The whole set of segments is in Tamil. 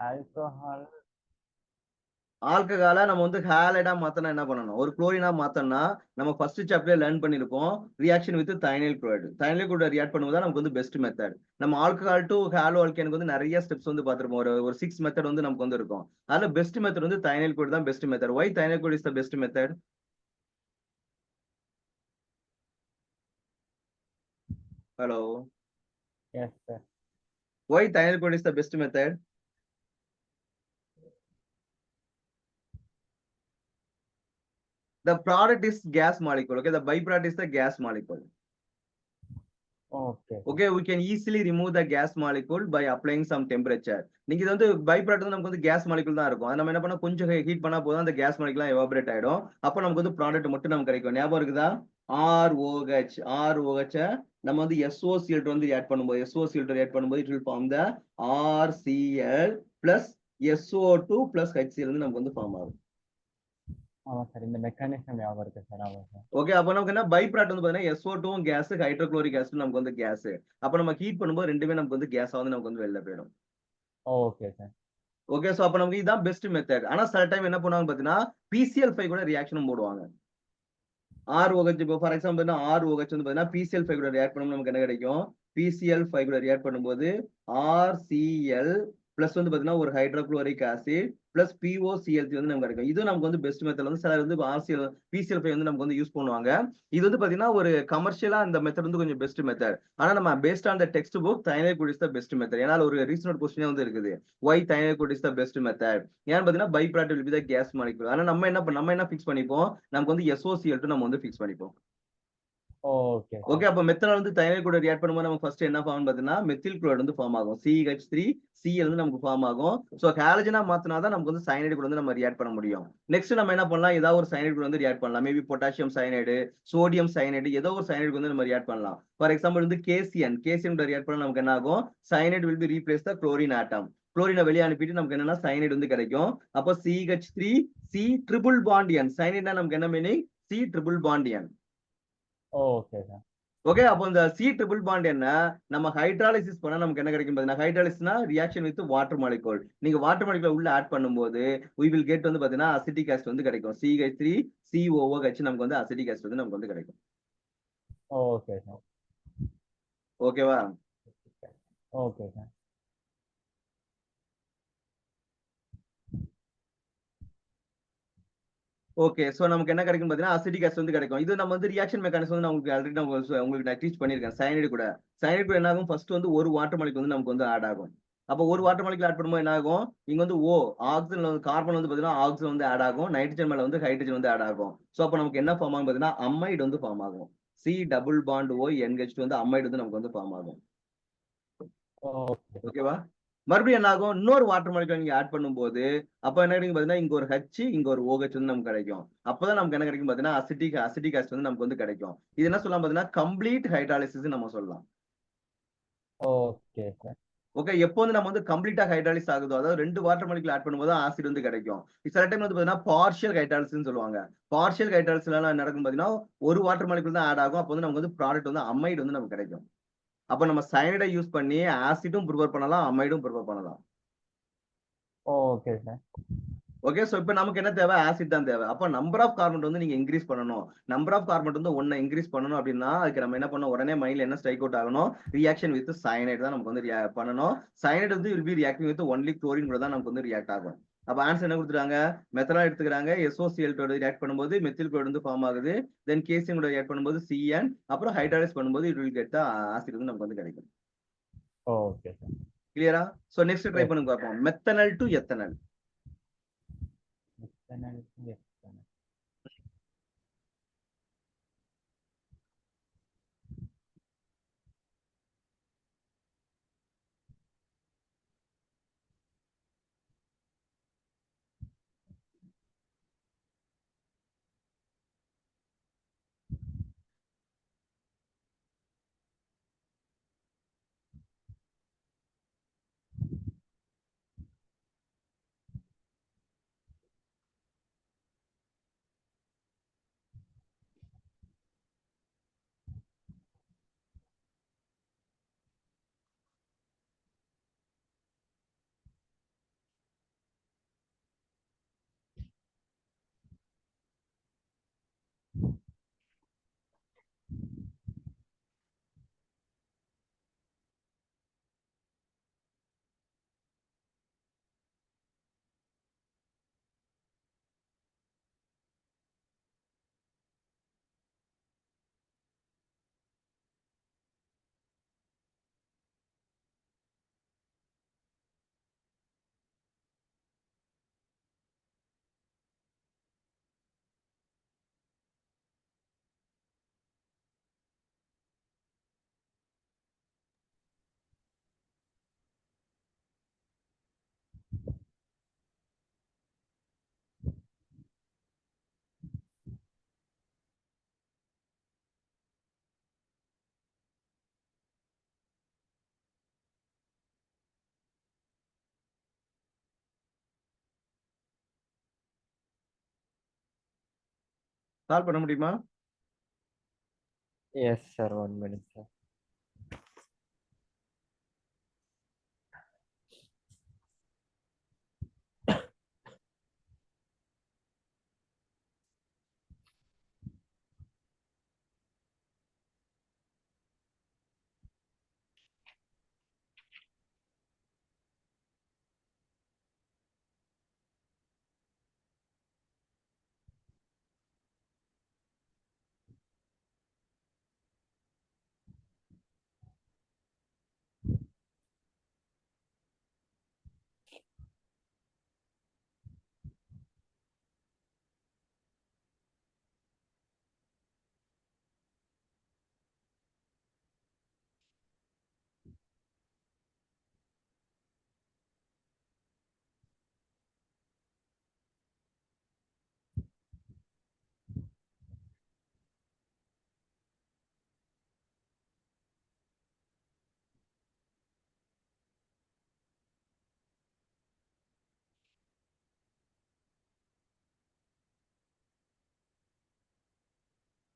ஆல்கஹால். ஆல்கஹாலை நம்ம வந்து ஹாலைடா மாத்தனா என்ன பண்ணணும்? ஒரு குளோரினா மாத்தோம்னா நம்ம ஃபர்ஸ்ட் சாப்டர்ல லேர்ன் பண்ணிருப்போம். Reaction with thionyl chloride. Thionyl chloride react பண்ணும்போது தான் நமக்கு வந்து பெஸ்ட் மெத்தட். நம்ம ஆல்கஹால் டு ஹாலோ ஆல்கேனுக்கு வந்து நிறைய ஸ்டெப்ஸ் வந்து பார்த்திருப்போம். ஒரு 6 மெத்தட் வந்து நமக்கு வந்து இருக்கும். அதுல பெஸ்ட் மெத்தட் வந்து தைனைல் குளோரைடு தான் best method. Why thionyl chloride is the best method? Hello. Yes sir. Why thionyl chloride is the best method? The product is gas molecule. Okay, the byproduct is the gas molecule. Okay. Okay, we can easily remove the gas molecule by applying some temperature. நீங்க இது வந்து byproduct வந்து நமக்கு வந்து gas molecule தான் இருக்கும். அது நம்ம என்ன பண்ணா கொஞ்சம் ஹீட் பண்ணா போதும் அந்த gas molecule எல்லாம் evaporate ஆயிடும். அப்ப நமக்கு வந்து ப்ராடக்ட் மட்டும் நமக்கு கிடைக்கும். ஞாபகம் இருக்குதா? ROH. ROH நம்ம வந்து SOCl2 வந்து ஆட் பண்ணும்போது SOCl2 ஆட் பண்ணும்போது it will form the RCl plus SO2 plus HCl வந்து நமக்கு வந்து ஃபார்ம் ஆகும். ஆமா சார், இந்த மெக்கானிசம் ஞாபகம் இருக்கு சார். ஆமா சார். ஓகே, அப்ப நமக்கு என்ன பை ப்ராடக்ட் வந்து பாத்தீங்கன்னா SO2 கேஸ், ஹைட்ரோகுளோரிக் ஆசிட் நமக்கு வந்து கேஸ். அப்ப நம்ம ஹீட் பண்ணும்போது ரெண்டுமே நமக்கு வந்து கேஸா வந்து நமக்கு வந்து வெளில போயிடும். Okay sir. ஓகே, சோ அப்ப நமக்கு இதான் பெஸ்ட் மெத்தட். ஆனா சில டைம் என்ன பண்ணுவாங்க பாத்தீங்கன்னா PCl5 கூட ரியாக்ஷனும் போடுவாங்க. ROH இப்போ ஃபார் எக்ஸாம்பிள் ROH வந்து பாத்தீங்கன்னா PCl5 கூட ரியாக்ட் பண்ணும்போது நமக்கு என்ன கிடைக்கும்? PCl5 கூட ரியாக்ட் பண்ணும்போது RCl பிளஸ் வந்து பாத்தீங்கன்னா ஒரு ஹைட்ரோகுளோரிக் ஆசிட் பிளஸ் POCl3 வந்து நமக்கு கிடைக்கும். இது நமக்கு வந்து பெஸ்ட் மெத்தட் வந்து சிலர் வந்து RCl PCl5 வந்து நமக்கு வந்து யூஸ் பண்ணுவாங்க. இது வந்து பாத்தீங்கன்னா ஒரு கமர்ஷியலா இந்த மெத்தட் வந்து கொஞ்சம் பெஸ்ட் மெத்தட். ஆனா நம்ம based on the text book thionyl chloride is the best method. ஏன்னா ஒரு ரீசனல் கொஸ்டினே வந்து இருக்குது. Why thionyl chloride is the best method? ஏன்னு பாத்தீங்கன்னா by product will be the gas molecule. ஆனா நம்ம என்ன ஃபிக்ஸ் பண்ணிப்போம்? நமக்கு வந்து SOCl2 நம்ம வந்து ஃபிக்ஸ் பண்ணிப்போம். Okay okay, sir. அப்ப மெத்தனால் வந்து தைனைல் குளோரைடு ரியாக்ட் பண்ணும்போது நமக்கு ஃபர்ஸ்ட் என்ன ஃபார்ம் பாத்தீங்கன்னா மெத்தில் குளோரைடு வந்து ஃபார்ம் ஆகும். CH3 Cl வந்து நமக்கு ஃபார்ம் ஆகும். சோ ஹாலஜனா மாத்தினா தான் நமக்கு வந்து சயனைடு கூட வந்து நம்ம ரியாக்ட் பண்ண முடியும். நெக்ஸ்ட் நம்ம என்ன பண்ணலாம்? ஏதாவது ஒரு சயனைடு கூட வந்து ரியாக்ட் பண்ணலாம். Maybe potassium cyanide, sodium cyanide, ஏதோ ஒரு சயனைடு வந்து நம்ம ரியாக்ட் பண்ணலாம். ஃபார் எக்ஸாம்பிள் வந்து KCN கூட ரியாக்ட் பண்ணா நமக்கு என்ன ஆகும்? Cyanide will be replace the chlorine atom. குளோரினை வெளியே அனுப்பிட்டு நமக்கு என்னன்னா சயனைடு வந்து கிடைக்கும். அப்போ CH3 C triple bond N. சயனைடுனா நமக்கு என்ன meaning? C triple bond N. Okay sir. Okay, அப்போ இந்த C ட்ரிபிள் பாண்ட் என்ன நம்ம ஹைட்ராலிசிஸ் பண்ணா நமக்கு என்ன கிடைக்கும் பாத்தீங்கன்னா ஹைட்ராலிசிஸ்னா ரியாக்ஷன் வித் வாட்டர் மாலிகூல். நீங்க வாட்டர் மாலிகூல் உள்ள ஆட் பண்ணும்போது we will get வந்து பாத்தீங்கன்னா அசிட்டிக் ஆசிட் வந்து கிடைக்கும். CH3 COOH நமக்கு வந்து அசிட்டிக் ஆசிட் வந்து நமக்கு வந்து கிடைக்கும். Okay sir. ஓகேவா? Okay sir. ஓகே, சோ நமக்கு என்ன கிடைக்கும் பாத்தீங்கன்னா அசிட்டிக் ஆசிட் வந்து கிடைக்கும். இது நம்ம வந்து ரியாக்ஷன் மெக்கானிசம் வந்து உங்களுக்கு ஆல்ரெடி நான் உங்களுக்கு நான் டீச் பண்ணிருக்கேன். சயனைடு கூட என்ன ஆகும்? ஃபர்ஸ்ட் வந்து ஒரு வாட்டர் மாலிகூல் வந்து நமக்கு வந்து ஆட் ஆகும். அப்போ ஒரு வாட்டர் மாலிகூல் ஆட் பண்ணும்போது என்ன ஆகும்? இங்க வந்து ஆக்சிஜன் வந்து கார்பன் வந்து பாத்தீங்கன்னா ஆக்சிஜன் வந்து ஆட் ஆகும். நைட்ரஜன் மேல வந்து ஹைட்ரஜன் வந்து ஆட் ஆகும். சோ அப்ப நமக்கு என்ன ஃபார்ம் ஆகும் பாத்தீங்கன்னா அமைடு வந்து ஃபார்ம் ஆகும். C double bond O NH2 வந்து அமைடு வந்து நமக்கு வந்து ஃபார்ம் ஆகும். ஓகே. ஓகேவா? மறுபடியும் என்ன ஆகும்? இன்னொரு வாட்டர் மாலிகூல் நீங்க ஆட் பண்ணும்போது அப்ப என்ன கிடைக்கும் பாத்தீங்கன்னா இங்க ஒரு H இங்க ஒரு OH வந்து நமக்கு கிடைக்கும். அப்பதான் நமக்கு என்ன கிடைக்கும் பாத்தீங்கன்னா அசிட்டிக் ஆசிட் வந்து நமக்கு வந்து கிடைக்கும். இது என்ன சொல்லலாம் பாத்தீங்கன்னா கம்ப்ளீட் ஹைட்ராலிசிஸ் நம்ம சொல்லலாம். Okay sir. ஓகே, எப்போ வந்து நம்ம வந்து கம்ப்ளீட்டா ஹைட்ராலிஸ் ஆகுதோ அதாவது 2 வாட்டர் மாலிகூல் ஆட் பண்ணும்போது ஆசிட் வந்து கிடைக்கும். சில டைம் வந்து பாத்தீங்கன்னா பார்ஷியல் ஹைட்ராலிசிஸ்னு சொல்லுவாங்க. பார்ஷியல் ஹைட்ராலிசிஸ்ல என்ன நடக்கும் பாத்தீங்கன்னா ஒரு வாட்டர் மாலிகூல் தான் ஆட் ஆகும். அப்போ வந்து நமக்கு வந்து ப்ராடக்ட் வந்து அமைடு வந்து நமக்கு கிடைக்கும். அப்ப நம்ம சயனைடை யூஸ் பண்ணி ஆசிடும் ப்ரிப்பேர் பண்ணலாம், அமைடும் ப்ரிப்பேர் பண்ணலாம். Okay sir. ஓகே, சோ இப்ப நமக்கு என்ன தேவை? ஆசிட் தான் தேவை. அப்ப நம்பர் ஆஃப் கார்பன் வந்து நீங்க இன்கிரீஸ் பண்ணணும். நம்பர் ஆஃப் கார்பன் வந்து 1 இன்கிரீஸ் பண்ணணும் அப்படின்னா அதுக்கு நம்ம என்ன பண்ணணும்? உடனே மைண்ட்ல என்ன ஸ்ட்ரைக் அவுட் ஆகணும்? ரியாக்ஷன் வித் சயனைடு தான் நமக்கு வந்து பண்ணணும். சயனைடு வந்து will be reacting with only chlorine கூட தான் நமக்கு வந்து ரியாக்ட் ஆகும். அப்ப ஆன்சர் என்ன கொடுத்துருக்காங்க? மெத்தனால் எடுத்துக்கிறாங்க. SOCl2 ரியாக்ட் பண்ணும்போது மெத்தில் குளோரைடு வந்து ஃபார்ம் ஆகுது. தென் KCl கூட ரியாக்ட் பண்ணும்போது CN அப்புறம் ஹைட்ராலிஸ் பண்ணும்போது it will get the acid வந்து நமக்கு வந்து கிடைக்கும். Okay sir. கிளியரா? சோ நெக்ஸ்ட் ட்ரை எஸ். பண்ணுங்க பார்ப்போம். Methanol to ethanol. Ethanol. Solve பண்ண முடியுமா? Yes, sir. 1 minute, sir.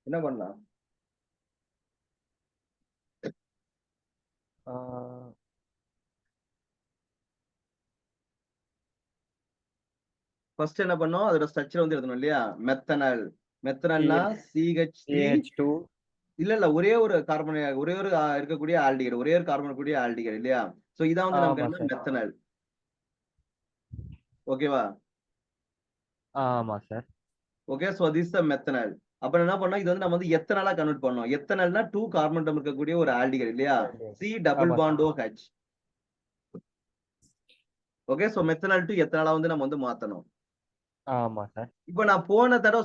என்ன பண்ணலாம்? ஃபர்ஸ்ட் என்ன பண்ணோம், அதோட ஸ்ட்ரக்சர் வந்து எழுதணும் இல்லையா? மெத்தனால். மெத்தனால்னா CH3. CH2. இல்ல ஒரே ஒரு கார்பன், ஒரே ஒரு இருக்கக்கூடிய ஆல்டிகைடு, ஒரே ஒரு கார்பன் கூடிய ஆல்டிகைடு இல்லையா? சோ இதான் வந்து நமக்கு ஆமா என்ன சார். மெத்தனால். ஓகேவா? ஆமா sir. Okay, so this the methanol. அப்ப என்ன பண்ணோம், இது வந்து நம்ம வந்து எத்தனாலா கன்வெர்ட் பண்ணோம். எத்தனால்னா 2 கார்பன் அட்டம் இருக்கக்கூடிய ஒரு ஆல்டிகைடு இல்லையா? C டபுள் ஆமா bond sir. OH. Okay, so methanol to எத்தனாலா வந்து நம்ம வந்து மாத்தணும். ஆமா சார். இப்ப நான் போன தடவை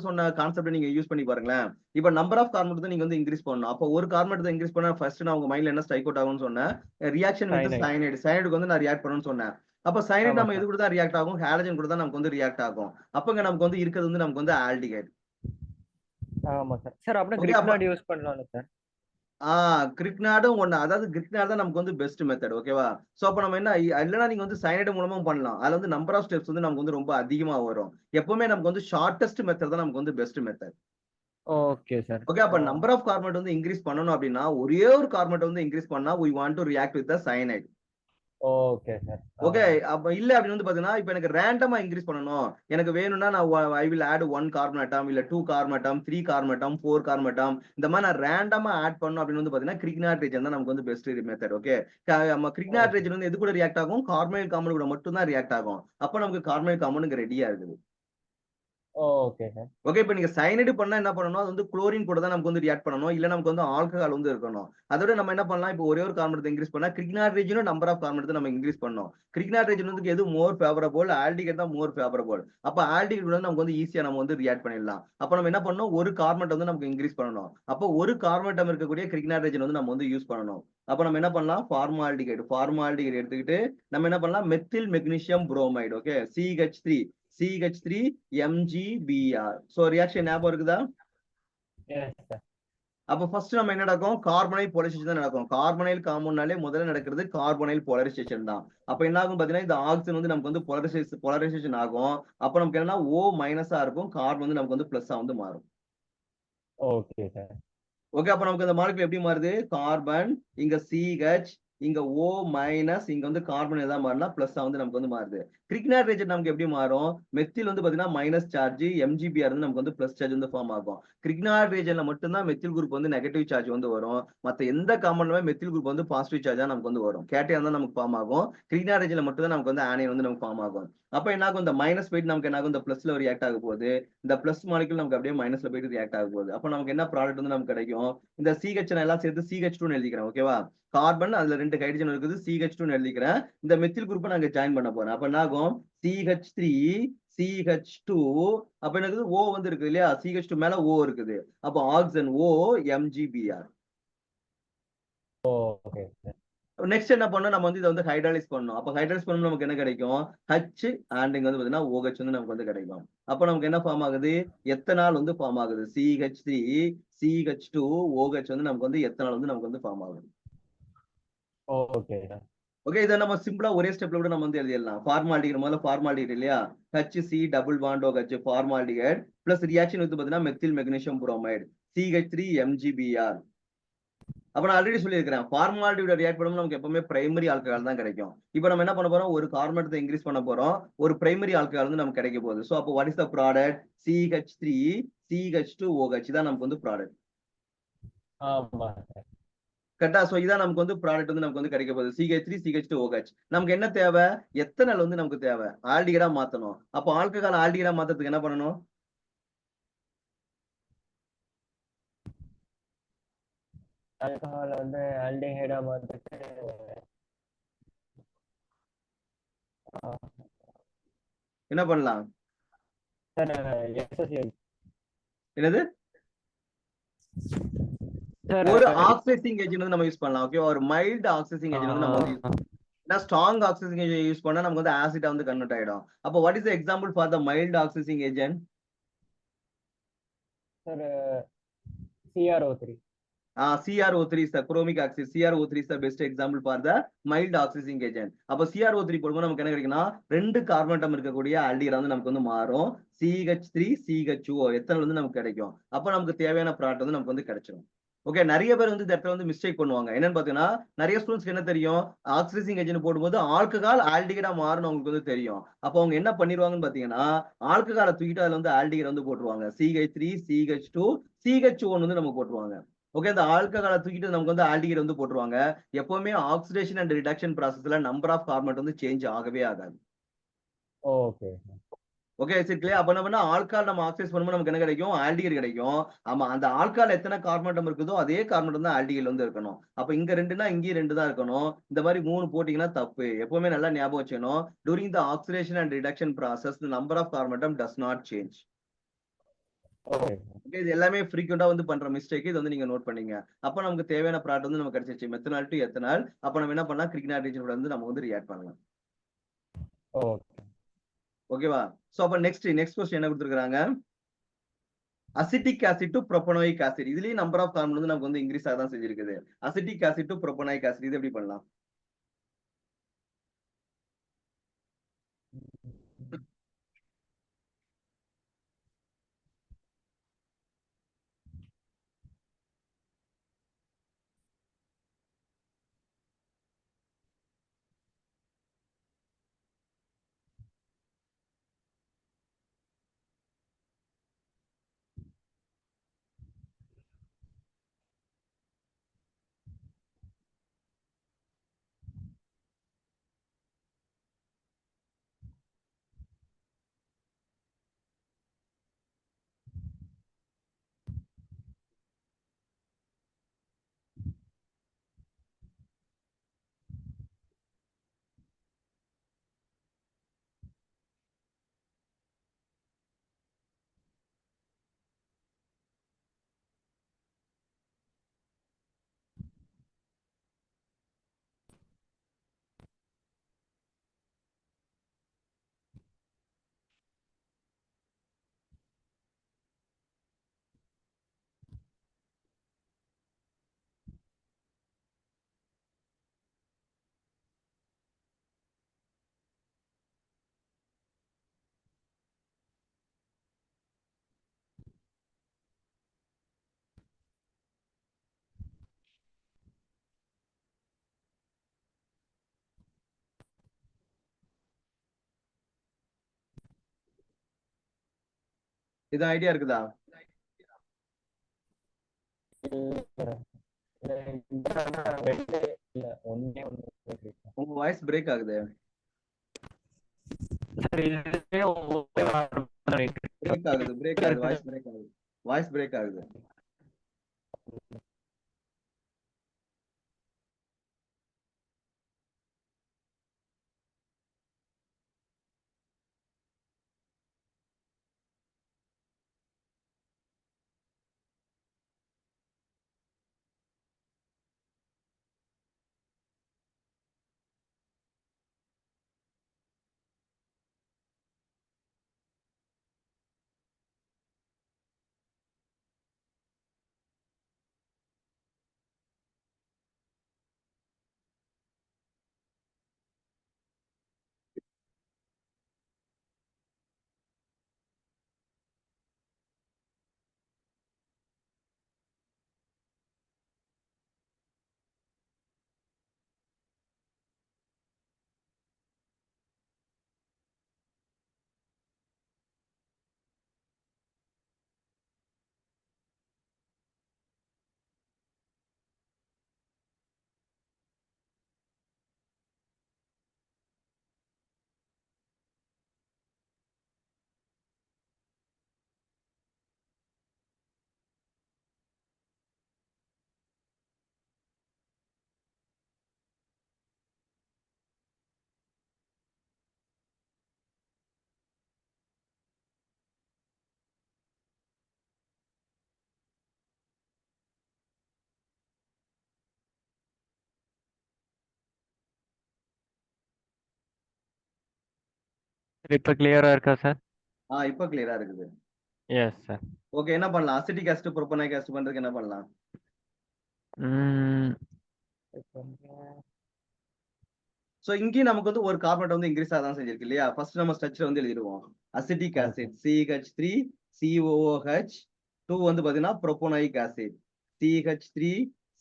சொன்ன கான்செப்ட் நீங்க யூஸ் பண்ணி பாருங்களேன். இப்ப நம்பர் ஆஃப் கார்பன் தான் நீங்க வந்து இன்கிரீஸ் பண்ணணும். அப்ப ஒரு கார்பன் தான் இன்கிரீஸ் பண்ணா ஃபர்ஸ்ட் நான் உங்க மைண்ட்ல என்ன ஸ்ட்ரைக் அவுட் ஆகும்னு சொன்னேன். Reaction with Cyanide. சயனைடு. சயனைடுக்கு வந்து நான் ரியாக்ட் பண்ணணும்னு சொன்னேன். அப்ப சயனைடு ஆமா நம்ம எது சார். கூட தான் ரியாக்ட் ஆகும்? ஹாலஜன் கூட தான் நமக்கு வந்து ரியாக்ட் ஆகும். அப்பங்க நமக்கு வந்து இருக்கிறது வந்து நமக்கு வந்து ஆல்டிகைடு. ஆமா சார். சார் அப்படின்னா ஓகே, அப்ப கிரிக்னாட் யூஸ் பண்ணலாம்ல சார்? கிரிக்னாடும் ஒண்ணு. அதாவது கிரிக்னாட் தான் நமக்கு வந்து பெஸ்ட் மெத்தட். ஓகேவா? சோ அப்ப நம்ம என்ன இல்லனா நீங்க வந்து சயனைடு மூலமும் பண்ணலாம். அதுல வந்து நம்பர் ஆஃப் ஸ்டெப்ஸ் வந்து நமக்கு வந்து ரொம்ப அதிகமா வரும். எப்பவுமே நமக்கு வந்து ஷார்ட்டஸ்ட் மெத்தட் தான் நமக்கு வந்து best method. Okay sir. Okay, அப்ப நம்பர் ஆஃப் கார்பன் வந்து இன்கிரீஸ் பண்ணனும் அப்படின்னா ஒரே ஒரு கார்பன் வந்து இன்கிரீஸ் பண்ணா we want to react with the cyanide. Okay sir. Okay, அப்ப இல்ல அப்படின்னு வந்து பாத்தீங்கன்னா இப்ப எனக்கு ரேண்டமா இன்கிரீஸ் பண்ணணும். எனக்கு வேணும்னா நான் ஐ வில் ஆட் 1 கார்பன் அட்டம், இல்ல 2 கார்பன் அட்டம், 3 கார்பன் அட்டம், 4 கார்பன் அட்டம். இந்த மாதிரி நான் ரேண்டமா ஆட் பண்ணணும் அப்படின்னு வந்து பாத்தீங்கன்னா கிரிக்னாட் ரீஜன் தான் நமக்கு வந்து பெஸ்ட் மெத்தட். ஓகே, நம்ம கிரிக்னாட் ஓகே. ரீஜன் வந்து எது கூட ரியாக்ட் ஆகும்? கார்பனைல் காம்பவுண்ட் கூட மட்டும் தான் ரியாக்ட் ஆகும். அப்ப நமக்கு கார்பனைல் காம்பவுண்ட் இங்க ரெடியா இருக்குது. Okay sir. ஓகே, இப்ப நீங்க சயனைடு பண்ணா என்ன பண்ணணும்? அது வந்து குளோரின் கூட தான் நமக்கு வந்து ரியாக்ட் பண்ணணும். இல்ல நமக்கு வந்து ஆல்கஹால் வந்து இருக்கணும். அதோட நம்ம என்ன பண்ணலாம்? இப்போ ஒரே ஒரு கார்பன் எடுத்து இன்கிரீஸ் பண்ணா கிரிக்னாட் ரீஜனும் நம்பர் ஆஃப் கார்பன் எடுத்து நம்ம இன்கிரீஸ் பண்ணோம். கிரிக்னாட் ரீஜன் வந்து எது மோர் ஃபேவரபிள்? ஆல்டிகைட் தான் மோர் ஃபேவரபிள். அப்ப ஆல்டிகைட் வந்து நமக்கு வந்து ஈஸியா நம்ம வந்து ரியாக்ட் பண்ணிடலாம். அப்ப நம்ம என்ன பண்ணணும்? ஒரு கார்பன் வந்து நமக்கு இன்கிரீஸ் பண்ணணும். அப்ப ஒரு கார்பன் அட்டம் இருக்கக்கூடிய கிரிக்னாட் ரீஜன் வந்து நம்ம வந்து யூஸ் பண்ணணும். அப்ப நம்ம என்ன பண்ணலாம்? ஃபார்மால்டிகைட் எடுத்துக்கிட்டு நம்ம என்ன பண்ணலாம்? Methyl magnesium bromide. Okay, CH3 MgBr. So reaction ஞாபகம் இருக்குதா? Yes sir. அப்ப ஃபர்ஸ்ட் நம்ம என்ன நடக்கும்? கார்பனைல் போலரைசேஷன் தான் நடக்கும். கார்பனைல் காம்பவுண்ட்னாலே முதல்ல நடக்கிறது கார்பனைல் போலரைசேஷன் தான். அப்ப என்ன ஆகும் பாத்தீங்கன்னா இந்த ஆக்சிஜன் வந்து நமக்கு வந்து போலரைசேஷன் ஆகும். அப்ப நமக்கு என்னன்னா O மைனஸா இருக்கும், கார்பன் வந்து நமக்கு வந்து பிளஸ்ஸா வந்து மாறும். Okay sir. ஓகே, அப்ப நமக்கு இந்த மாலிகுல் எப்படி மாறுது? கார்பன், இங்க CH, இங்க O மைனஸ், இங்க வந்து கார்பன் எதா மாறினா பிளஸ்ஸா வந்து நமக்கு வந்து மாறுது. கிரிக்னாட் ரீஜன் நமக்கு எப்படி மாறும்? மெத்தில் வந்து பாத்தீங்கன்னா மைனஸ் சார்ஜ், MgBr வந்து நமக்கு வந்து பிளஸ் சார்ஜ் வந்து ஃபார்ம் ஆகும். கிரிக்னாட் ரீஜன்ல மட்டும் தான் மெத்தில் குரூப் வந்து நெகட்டிவ் சார்ஜ் வந்து வரும். மத்த எந்த காம்பவுண்ட்லயுமே மெத்தில் குரூப் வந்து பாசிட்டிவ் சார்ஜா நமக்கு வந்து வரும். கேட்டையான் தான் நமக்கு ஃபார்ம் ஆகும். கிரிக்னாட் ரீஜன்ல மட்டும் தான் நமக்கு வந்து ஆனைன் வந்து நமக்கு ஃபார்ம் ஆகும். அப்ப என்ன ஆகும்? இந்த மைனஸ் போயிட்டு நமக்கு என்ன ஆகும்? இந்த பிளஸ்ல ரியாக்ட் ஆக போகுது. இந்த பிளஸ் மாலிகுல் நமக்கு அப்படியே மைனஸ்ல போயிட்டு ரியாக்ட் ஆக போகுது. அப்ப நமக்கு என்ன ப்ராடக்ட் வந்து நமக்கு கிடைக்கும்? இந்த CH நான் எல்லாம் சேர்த்து CH2 ன்னு எழுதிக்கிறேன். ஓகேவா? கார்பன் அதுல 2 ஹைட்ரஜன் இருக்குது, CH2 ன்னு எழுதிக்கிறேன். இந்த மெத்தில் குரூப்பை நான் இங்க ஜாயின் பண்ண போறேன். அப்ப என்ன ஆகும்? CH3 CH2, அப்ப எனக்கு O வந்து இருக்கு இல்லையா? CH2 மேல O இருக்குது. அப்ப oxygen O MgBr. Okay sir. Next என்ன பண்ணணும், நம்ம வந்து இதை வந்து ஹைட்ராலிஸ் பண்ணணும். அப்ப ஹைட்ராலிஸ் பண்ணணும் நமக்கு என்ன கிடைக்கும், ஹச் அண்ட் இங்க வந்து பாத்தீங்கன்னா OH வந்து நமக்கு வந்து கிடைக்கும். அப்ப நமக்கு என்ன ஃபார்ம் ஆகுது, எத்தனால் வந்து ஃபார்ம் ஆகுது. CH3 CH2 OH வந்து நமக்கு வந்து எத்தனால் வந்து நமக்கு வந்து ஃபார்ம் ஆகுது. Okay sir. ஓகே, இதை நம்ம சிம்பிளா ஒரே ஸ்டெப்ல கூட நம்ம வந்து எழுதிடலாம். ஃபார்மாலிட்டிகிற முதல்ல ஃபார்மாலிட்டி இல்லையா, HC double bond OH formaldehyde plus reaction வந்து பாத்தீங்கன்னா methyl magnesium bromide CH3 MgBr. அப்ப நான் ஆல்ரெடி சொல்லியிருக்கிறேன், ஃபார்மாலிட்டியோட ரியாக்ட் பண்ணும்போது நமக்கு எப்பவுமே பிரைமரி ஆல்கஹால் தான் கிடைக்கும். இப்போ நம்ம என்ன பண்ண போறோம், ஒரு கார்பனேட்டத்தை இன்க்ரீஸ் பண்ண போறோம், ஒரு பிரைமரி ஆல்கஹால் வந்து நமக்கு கிடைக்க போகுது. சோ அப்போ what is the product, CH3 CH2 OH தான் நமக்கு வந்து ப்ராடக்ட். ஆமா சார். கரெக்டா. சோ இதான் நமக்கு வந்து ப்ராடக்ட் வந்து நமக்கு வந்து கிடைக்க போகுது, CH3 CH2 OH. நமக்கு என்ன தேவை, எத்தனால் வந்து நமக்கு தேவை, ஆல்டிகைடா மாத்தணும். அப்போ ஆல்கஹால் ஆல்டிகைடா மாத்துறதுக்கு என்ன பண்ணணும், ஆல்கஹால் வந்து ஆல்டிஹைடா மாத்திட்டு என்ன பண்ணலாம், சார் எஸ்எஸ்எல் என்னது, சார். ஒரு ஆக்சிடைசிங் ஏஜென்ட் வந்து நம்ம யூஸ் பண்ணலாம். ஓகே, ஒரு மைல்டு ஆக்சிடைசிங் ஏஜென்ட் வந்து நம்ம வந்து யூஸ் பண்ணலாம். ஏன்னா ஸ்ட்ராங் ஆக்சிடைசிங் ஏஜென்ட் யூஸ் பண்ணா நமக்கு வந்து ஆசிடா வந்து கன்வெர்ட் ஆயிடும். அப்போ what is the example for the mild oxidising agent, sir CrO3. CrO3 is the chromic oxide. CrO3 is the best example for the mild oxidizing agent. அப்ப CrO3 போடும்போது நமக்கு என்ன கிடைக்குன்னா, ரெண்டு கார்பன் அட்டம் இருக்கக்கூடிய ஆல்டிகைட் வந்து நமக்கு வந்து மாறும். CH3 CHO எத்தனை வந்து நமக்கு கிடைக்கும். அப்ப நமக்கு தேவையான ப்ராடக்ட் வந்து நமக்கு வந்து கிடைச்சிடும். ஓகே, நிறைய பேர் வந்து இந்த இடத்துல வந்து மிஸ்டேக் பண்ணுவாங்க. என்னன்னு பாத்தீங்கன்னா, நிறைய ஸ்டூடெண்ட்ஸ்க்கு என்ன தெரியும், ஆக்சிடைசிங் ஏஜென்ட் போடும்போது ஆல்கஹால் ஆல்டிகைடா மாறணும் அவங்களுக்கு வந்து தெரியும். அப்போ அவங்க என்ன பண்ணிடுவாங்கன்னு பாத்தீங்கன்னா, ஆல்கஹாலை தூக்கிட்டு அதுல வந்து ஆல்டிகைட் வந்து போட்டுருவாங்க. CH3 CH2 CH1 வந்து நம்ம போட்டுருவாங்க. ஓகே, இந்த ஆல்கஹாலை தூக்கிட்டு நமக்கு வந்து ஆல்டிகைட் வந்து போட்டுருவாங்க. எப்பவுமே ஆக்சிடேஷன் அண்ட் ரிடக்ஷன் ப்ராசஸ்ல நம்பர் ஆஃப் கார்பன் வந்து சேஞ்ச் ஆகவே ஆகாது. ஓகே. ஓகே, சரி கிளியர். அப்ப என்ன பண்ணா, ஆல்கஹால் நம்ம ஆக்சைஸ் பண்ணும்போது நமக்கு என்ன கிடைக்கும், ஆல்டிகைட் கிடைக்கும். ஆமா, அந்த ஆல்கஹால் எத்தனை கார்பன் அட்டம் இருக்குதோ அதே கார்பன் அட்டம் தான் ஆல்டிகைட் வந்து இருக்கணும். அப்ப இங்க 2னா இங்கேயும் 2 தான் இருக்கணும். இந்த மாதிரி 3 போட்டீங்கன்னா தப்பு. எப்பவுமே நல்லா ஞாபகம் வச்சுக்கணும், during the oxidation and reduction process the number of carbon atom does not change. Okay. Okay, இது எல்லாமே ஃப்ரீக்வெண்டா வந்து பண்ற மிஸ்டேக். இது வந்து நீங்க நோட் பண்ணீங்க. அப்ப நமக்கு தேவையான ப்ராடக்ட் வந்து நமக்கு கிடைச்சிருச்சு, மெத்தனால் டு எத்தனால். அப்ப நம்ம என்ன பண்ணலாம், கிரிக்னாடிஜன் வந்து நம்ம வந்து ரியாக்ட் பண்ணலாம். ஓகே. ஓகேவா. சோ அப்ப நெக்ஸ்ட் கொஸ்டின் என்ன கொடுத்திருக்காங்க, அசிட்டிக் ஆசிட் டு புரோபனோயிக் ஆசிட். இதுலயும் நம்பர் ஆஃப் கார்பன் வந்து நமக்கு வந்து இன்க்ரீஸ் ஆக தான் செஞ்சிருக்குது. அசிட்டிக் ஆசிட் டு புரோபனோயிக் ஆசிட் இது எப்படி பண்ணலாம், இது ஐடியா இருக்குதா, இல்ல ஒன்னே ஒன்று. உங்க வாய்ஸ் பிரேக் ஆகுது, பிரேக் ஆகுது, வாய்ஸ் பிரேக் ஆகுது. சார் இப்போ கிளியரா இருக்கா சார்? இப்ப கிளியரா இருக்குது. Yes sir. ஓகே, என்ன பண்ணலாம்? அசிட்டிக் ஆசிட் புரோப்பனாயிக் ஆசிட் பண்றதுக்கு என்ன பண்ணலாம்? ம். சோ இங்கேயும் நமக்கு வந்து ஒரு கார்பனேட் வந்து இன்க்ரீஸ் ஆதான் செஞ்சிருக்கு இல்லையா? ஃபர்ஸ்ட் நம்ம ஸ்ட்ரக்சர் வந்து எழுதிடுவோம். Acetic okay. Acid CH3 COOH 2 வந்து பாத்தீங்கன்னா propanoic acid CH3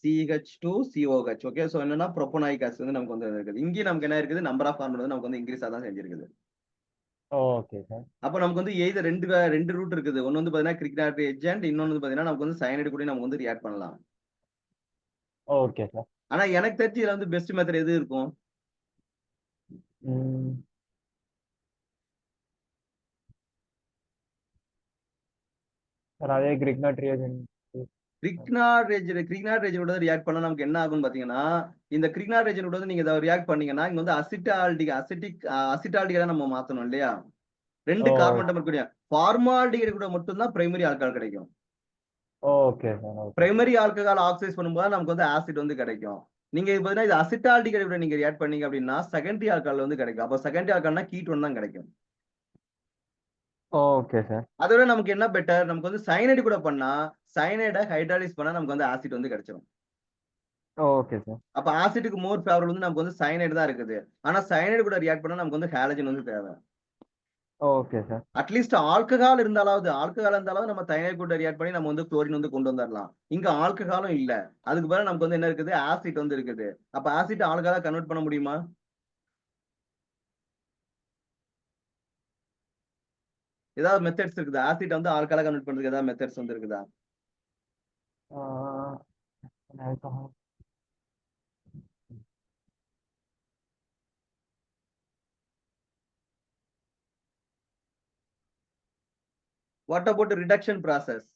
CH2 COH. Okay, so என்னன்னா புரோப்பனாயிக் ஆசிட் வந்து நமக்கு வந்து இருக்குது. இங்கேயும் நமக்கு என்ன இருக்குது? நம்பர் ஆஃப் கார்பன் வந்து நமக்கு வந்து இன்க்ரீஸ் ஆதான் செஞ்சிருக்குது. Okay sir. அப்ப நமக்கு வந்து எய்தர் ரெண்டு ரூட் இருக்குது. ஒன்னு வந்து பாத்தீங்கன்னா கிரிக்னாட்ரி ஏஜென்ட், இன்னொன்னு வந்து பாத்தீங்கன்னா நமக்கு வந்து சயனைடு கூட நம்ம வந்து ரியாக்ட் பண்ணலாம். Okay sir. ஆனா எனக்கு தெரிஞ்சு இதுல வந்து பெஸ்ட் மெத்தட் எது இருக்கும்? ம். சார் அதே கிரிக்னாட் ரியேஜென்ட். கிரிக்னாட் ரேஜனோட ரியாக்ட் பண்ணா நமக்கு என்ன ஆகும்னு பாத்தீங்கன்னா, இந்த கிரிக்னாட் ரேஜனோட வந்து நீங்க ரியாக்ட் பண்ணீங்கன்னா இங்க வந்து அசிட்டால்டிகா நம்ம மாத்தணும் இல்லையா? 2 ஓ. கார்பன் அட்டம் இருக்கக்கூடிய ஃபார்மால்டிகைடு கூட மட்டும் தான் பிரைமரி ஆல்கஹால் கிடைக்கும். Okay sir. Okay. Primary alcohol oxidise பண்ணும்போது நமக்கு வந்து ஆசிட் வந்து கிடைக்கும். நீங்க இது பாத்தீங்கன்னா இது அசிட்டால்டிகைடு கூட நீங்க ரியாக்ட் பண்ணீங்க அப்படின்னா செகண்டரி ஆல்கஹால் வந்து கிடைக்கும். அப்ப செகண்டரி ஆல்கஹால்னா கீட்டோன் தான் கிடைக்கும். Okay sir. அதோட நமக்கு என்ன பெட்டர்? நமக்கு வந்து சயனைடு கூட பண்ணா சயனைட ஹைட்ராலிஸ் பண்ணா நமக்கு வந்து ஆசிட் வந்து கிடைச்சிரும். Okay sir. அப்ப ஆசிட்டுக்கு மோர் ஃபேவரபிள் வந்து நமக்கு வந்து சயனைடு தான் இருக்குது. ஆனா சயனைடு கூட ரியாக்ட் பண்ணா நமக்கு வந்து ஹாலஜன் வந்து தேவை. Okay sir. அட்லீஸ்ட் ஆல்கஹால் இருந்தாலாவது நம்ம சயனைடு கூட ரியாக்ட் பண்ணி நம்ம வந்து குளோரின் வந்து கொண்டு வந்துடலாம். இங்க ஆல்கஹாலும் இல்ல. அதுக்கு பதிலா நமக்கு வந்து என்ன இருக்குது? ஆசிட் வந்து இருக்குது. அப்ப ஆசிட் ஆல்கஹாலா கன்வெர்ட் பண்ண முடியுமா? ஏதாவது மெத்தட்ஸ் இருக்குதா? ஆசிட் வந்து ஆல்கஹாலா கன்வெர்ட் பண்றதுக்கு ஏதாவது மெத்தட்ஸ் வந்து இருக்குதா? Alcohol. What about reduction process?